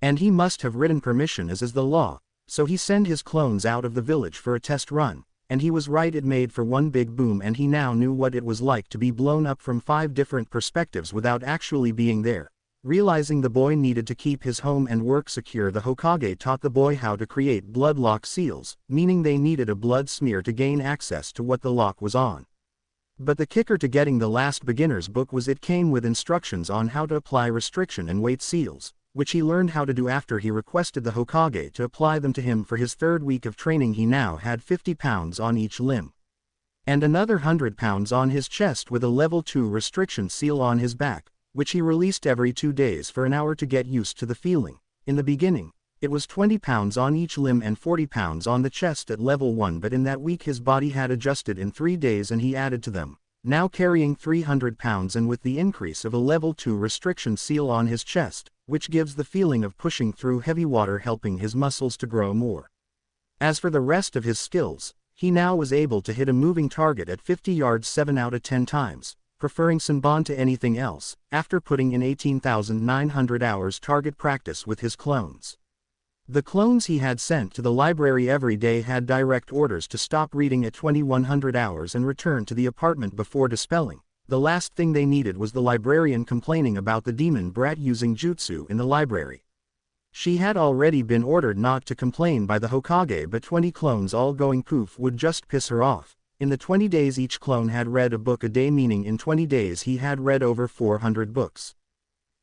[SPEAKER 1] And he must have written permission as is the law. So he sent his clones out of the village for a test run, And he was right, it made for one big boom, and he now knew what it was like to be blown up from 5 different perspectives without actually being there. Realizing the boy needed to keep his home and work secure, the Hokage taught the boy how to create blood lock seals, meaning they needed a blood smear to gain access to what the lock was on. But the kicker to getting the last beginner's book was it came with instructions on how to apply restriction and weight seals, which he learned how to do after he requested the Hokage to apply them to him for his 3rd week of training. He now had 50 pounds on each limb, and another 100 pounds on his chest with a level 2 restriction seal on his back, which he released every 2 days for an hour to get used to the feeling. In the beginning, it was 20 pounds on each limb and 40 pounds on the chest at level 1, but in that week his body had adjusted in 3 days and he added to them, now carrying 300 pounds and with the increase of a level 2 restriction seal on his chest, which gives the feeling of pushing through heavy water, helping his muscles to grow more. As for the rest of his skills, he now was able to hit a moving target at 50 yards 7 out of 10 times, preferring Senbon to anything else, after putting in 18,900 hours target practice with his clones. The clones he had sent to the library every day had direct orders to stop reading at 2100 hours and return to the apartment before dispelling. The last thing they needed was the librarian complaining about the demon brat using jutsu in the library. She had already been ordered not to complain by the Hokage, but 20 clones all going poof would just piss her off. In the 20 days each clone had read a book a day, meaning in 20 days he had read over 400 books.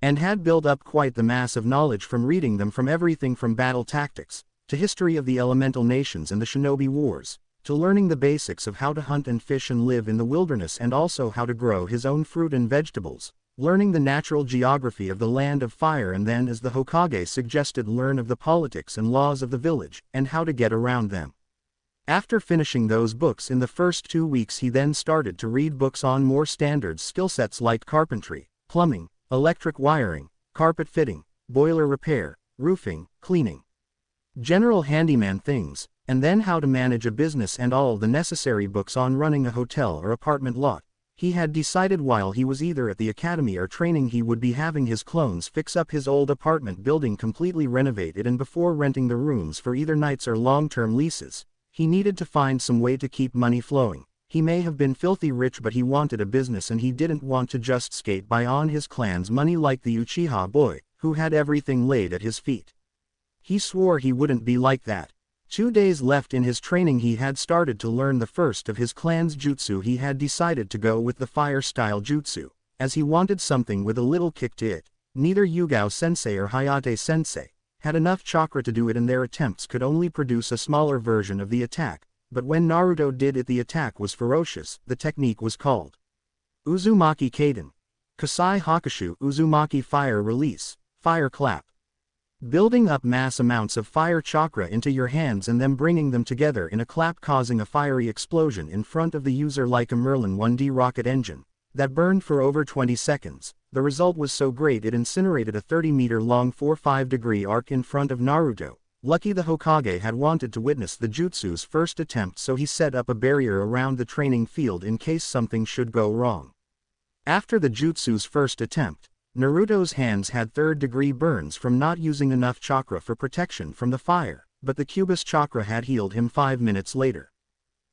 [SPEAKER 1] And had built up quite the mass of knowledge from reading them, from everything from battle tactics, to history of the elemental nations and the shinobi wars, to learning the basics of how to hunt and fish and live in the wilderness, and also how to grow his own fruit and vegetables, learning the natural geography of the land of fire, and then, as the Hokage suggested, learn of the politics and laws of the village, and how to get around them. After finishing those books in the first 2 weeks, he then started to read books on more standard skill sets like carpentry, plumbing, electric wiring, carpet fitting, boiler repair, roofing, cleaning, general handyman things, and then how to manage a business and all the necessary books on running a hotel or apartment lot. He had decided while he was either at the academy or training he would be having his clones fix up his old apartment building, completely renovate it, and before renting the rooms for either nights or long-term leases, he needed to find some way to keep money flowing. He may have been filthy rich, but he wanted a business, and he didn't want to just skate by on his clan's money like the Uchiha boy, who had everything laid at his feet. He swore he wouldn't be like that. 2 days left in his training, he had started to learn the first of his clan's jutsu. He had decided to go with the fire-style jutsu, as he wanted something with a little kick to it. Neither Yugao-sensei or Hayate-sensei had enough chakra to do it, and their attempts could only produce a smaller version of the attack. But when Naruto did it, the attack was ferocious. The technique was called Uzumaki Kaden. Kasai Hakushu Uzumaki Fire Release, Fire Clap. Building up mass amounts of fire chakra into your hands and then bringing them together in a clap, causing a fiery explosion in front of the user like a Merlin 1D rocket engine that burned for over 20 seconds. The result was so great it incinerated a 30-meter-long 4-5-degree arc in front of Naruto. Lucky the Hokage had wanted to witness the jutsu's first attempt, so he set up a barrier around the training field in case something should go wrong. After the jutsu's first attempt, Naruto's hands had 3rd-degree burns from not using enough chakra for protection from the fire, but the Cubus chakra had healed him 5 minutes later.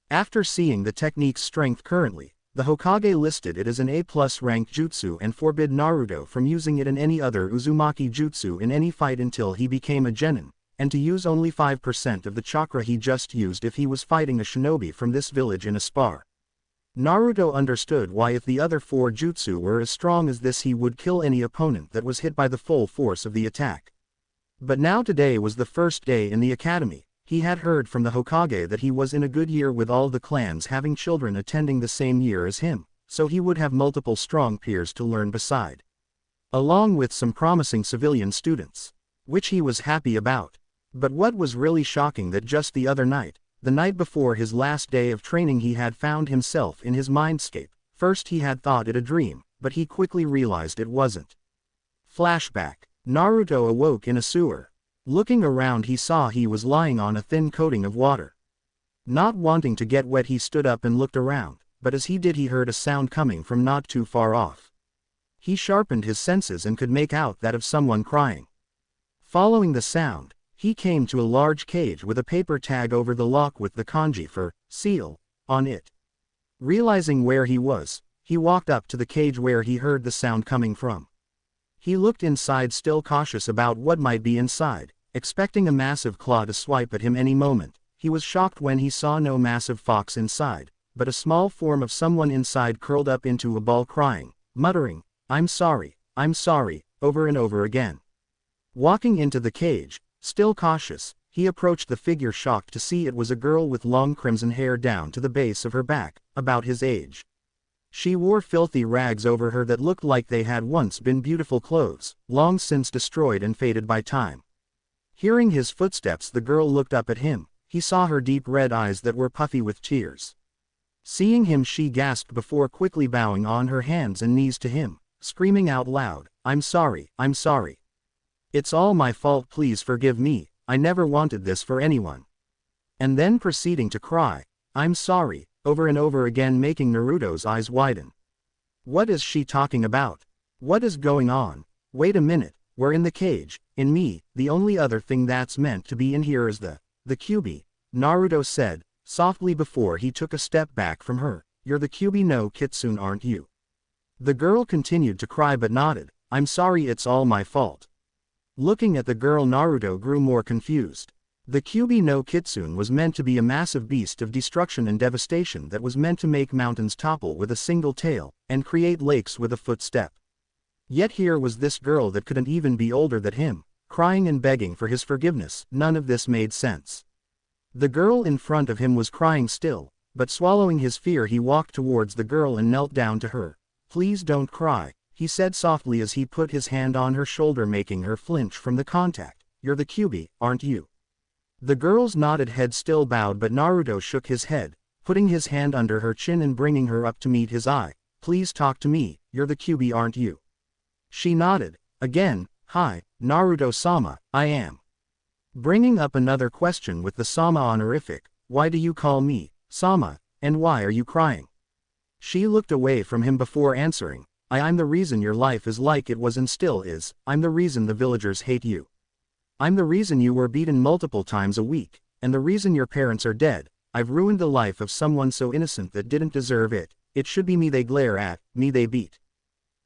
[SPEAKER 1] After seeing the technique's strength currently, the Hokage listed it as an A+ rank jutsu and forbid Naruto from using it in any other Uzumaki jutsu in any fight until he became a genin, and to use only 5% of the chakra he just used if he was fighting a shinobi from this village in a spar. Naruto understood why if the other 4 jutsu were as strong as this he would kill any opponent that was hit by the full force of the attack. But now today was the first day in the academy. He had heard from the Hokage that he was in a good year with all the clans having children attending the same year as him, so he would have multiple strong peers to learn beside, along with some promising civilian students, which he was happy about. But what was really shocking that just the other night, the night before his last day of training, he had found himself in his mindscape. First he had thought it a dream, but he quickly realized it wasn't. Flashback. Naruto awoke in a sewer. Looking around he saw he was lying on a thin coating of water. Not wanting to get wet he stood up and looked around, but as he did he heard a sound coming from not too far off. He sharpened his senses and could make out that of someone crying. Following the sound, he came to a large cage with a paper tag over the lock with the kanji for seal, on it. Realizing where he was, he walked up to the cage where he heard the sound coming from. He looked inside, still cautious about what might be inside, expecting a massive claw to swipe at him any moment. He was shocked when he saw no massive fox inside, but a small form of someone inside curled up into a ball crying, muttering, I'm sorry, over and over again. Walking into the cage, still cautious, he approached the figure, shocked to see it was a girl with long crimson hair down to the base of her back, about his age. She wore filthy rags over her that looked like they had once been beautiful clothes, long since destroyed and faded by time. Hearing his footsteps, the girl looked up at him. He saw her deep red eyes that were puffy with tears. Seeing him, she gasped before quickly bowing on her hands and knees to him, screaming out loud, I'm sorry. It's all my fault, please forgive me, I never wanted this for anyone. And then proceeding to cry, I'm sorry, over and over again, making Naruto's eyes widen. What is she talking about? What is going on? Wait a minute, we're in the cage, in me, the only other thing that's meant to be in here is the Kyuubi, Naruto said, softly before he took a step back from her. You're the Kyuubi no Kitsune, aren't you? The girl continued to cry but nodded, I'm sorry, it's all my fault. Looking at the girl, Naruto grew more confused. The Kyuubi no Kitsune was meant to be a massive beast of destruction and devastation that was meant to make mountains topple with a single tail, and create lakes with a footstep. Yet here was this girl that couldn't even be older than him, crying and begging for his forgiveness. None of this made sense. The girl in front of him was crying still, but swallowing his fear, he walked towards the girl and knelt down to her. Please don't cry, he said softly as he put his hand on her shoulder, making her flinch from the contact. You're the Kyuubi, aren't you? The girl's nodded head still bowed, but Naruto shook his head, putting his hand under her chin and bringing her up to meet his eye. Please talk to me, you're the Kyuubi, aren't you? She nodded. Again, hi, Naruto-sama, I am. Bringing up another question with the sama honorific, why do you call me Sama, and why are you crying? She looked away from him before answering, I'm the reason your life is like it was and still is. I'm the reason the villagers hate you. I'm the reason you were beaten multiple times a week, and the reason your parents are dead. I've ruined the life of someone so innocent that didn't deserve it. It should be me they glare at, me they beat.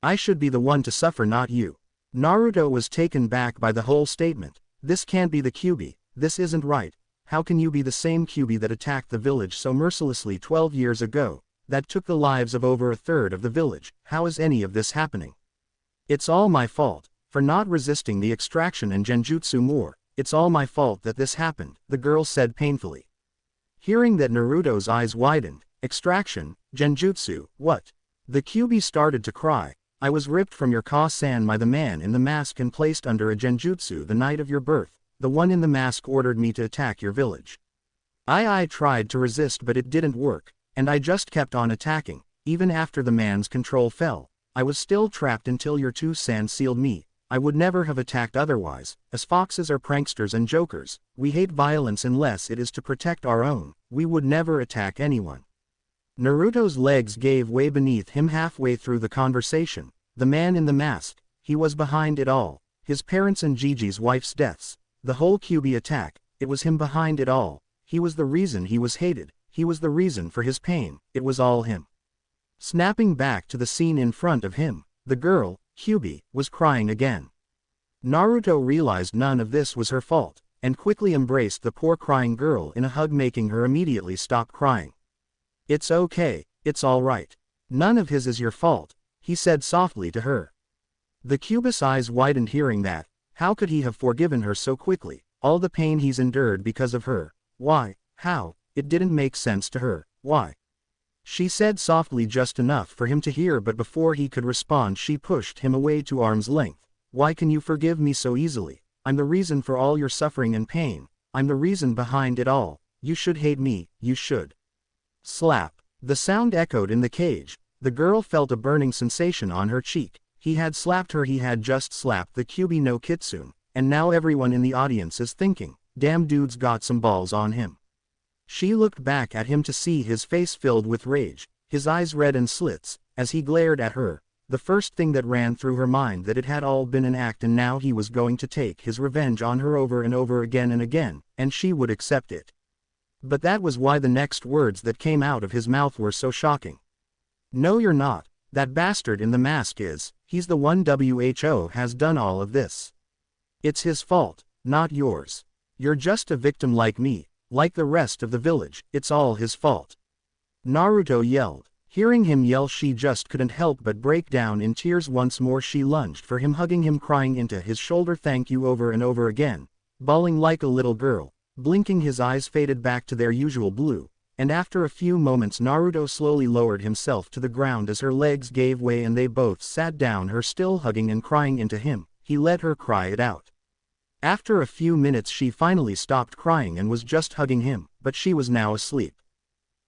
[SPEAKER 1] I should be the one to suffer, not you. Naruto was taken back by the whole statement. This can't be the Kyuubi, this isn't right. How can you be the same Kyuubi that attacked the village so mercilessly 12 years ago, that took the lives of over a third of the village? How is any of this happening? It's all my fault, for not resisting the extraction and genjutsu more. It's all my fault that this happened, the girl said painfully. Hearing that, Naruto's eyes widened. Extraction, genjutsu, what? The Kyuubi started to cry. I was ripped from your Ka-san by the man in the mask and placed under a genjutsu the night of your birth. The one in the mask ordered me to attack your village. I tried to resist, but it didn't work, and I just kept on attacking. Even after the man's control fell, I was still trapped until your two-san sealed me. I would never have attacked otherwise. As foxes are pranksters and jokers, we hate violence unless it is to protect our own. We would never attack anyone. Naruto's legs gave way beneath him halfway through the conversation. The man in the mask, he was behind it all. His parents and Gigi's wife's deaths. The whole Kyuubi attack, it was him behind it all. He was the reason he was hated. He was the reason for his pain. It was all him. Snapping back to the scene in front of him, the girl, Kyuubi, was crying again. Naruto realized none of this was her fault, and quickly embraced the poor crying girl in a hug, making her immediately stop crying. It's okay, it's all right. None of his is your fault, he said softly to her. The Kyuubi's eyes widened hearing that. How could he have forgiven her so quickly? All the pain he's endured because of her. Why? How? It didn't make sense to her. Why? She said softly, just enough for him to hear, but before he could respond she pushed him away to arm's length. Why can you forgive me so easily? I'm the reason for all your suffering and pain. I'm the reason behind it all. You should hate me, you should. Slap. The sound echoed in the cage. The girl felt a burning sensation on her cheek. He had slapped her. He had just slapped the Kyuubi no Kitsune, and now everyone in the audience is thinking, damn, dude's got some balls on him. She looked back at him to see his face filled with rage, his eyes red and slits, as he glared at her. The first thing that ran through her mind that it had all been an act and now he was going to take his revenge on her over and over again and again, and she would accept it. But that was why the next words that came out of his mouth were so shocking. No, you're not. That bastard in the mask is. He's the one who has done all of this. It's his fault, not yours. You're just a victim like me, like the rest of the village. It's all his fault. Naruto yelled. Hearing him yell, she just couldn't help but break down in tears. Once more she lunged for him, hugging him, crying into his shoulder thank you over and over again, bawling like a little girl. Blinking, his eyes faded back to their usual blue, and after a few moments Naruto slowly lowered himself to the ground as her legs gave way and they both sat down, her still hugging and crying into him. He let her cry it out. After a few minutes she finally stopped crying and was just hugging him, but she was now asleep.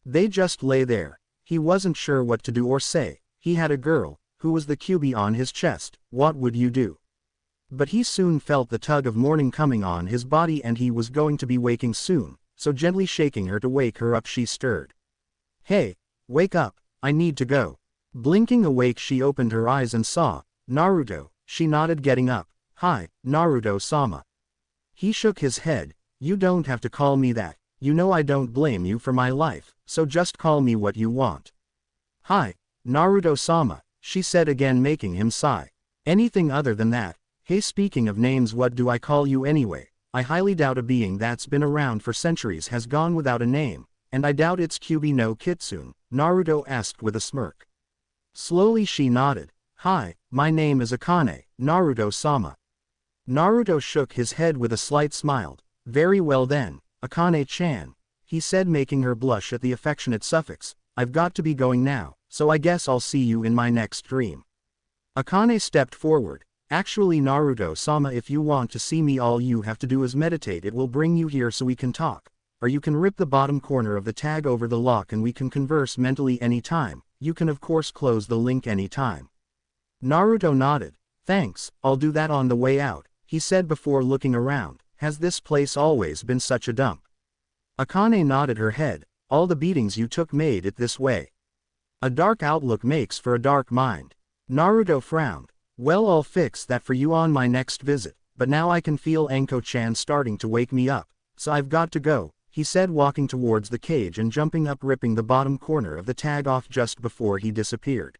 [SPEAKER 1] They just lay there. He wasn't sure what to do or say. He had a girl, who was the QB on his chest. What would you do? But he soon felt the tug of morning coming on his body and he was going to be waking soon, so gently shaking her to wake her up she stirred. Hey, wake up, I need to go. Blinking awake she opened her eyes and saw Naruto. She nodded, getting up. Hi, Naruto-sama. He shook his head. You don't have to call me that. You know I don't blame you for my life, so just call me what you want. Hi, Naruto-sama, she said again, making him sigh. Anything other than that? Hey, speaking of names, what do I call you anyway? I highly doubt a being that's been around for centuries has gone without a name, and I doubt it's QB no Kitsune, Naruto asked with a smirk. Slowly she nodded. Hi, my name is Akane, Naruto-sama. Naruto shook his head with a slight smile. Very well then, Akane-chan, he said, making her blush at the affectionate suffix. I've got to be going now, so I guess I'll see you in my next dream. Akane stepped forward. Actually, Naruto-sama, if you want to see me, all you have to do is meditate. It will bring you here so we can talk. Or you can rip the bottom corner of the tag over the lock and we can converse mentally anytime. You can of course close the link anytime. Naruto nodded. Thanks, I'll do that on the way out, he said before looking around. Has this place always been such a dump? Akane nodded her head. All the beatings you took made it this way. A dark outlook makes for a dark mind. Naruto frowned. Well, I'll fix that for you on my next visit, but now I can feel Anko-chan starting to wake me up, so I've got to go, he said, walking towards the cage and jumping up, ripping the bottom corner of the tag off just before he disappeared.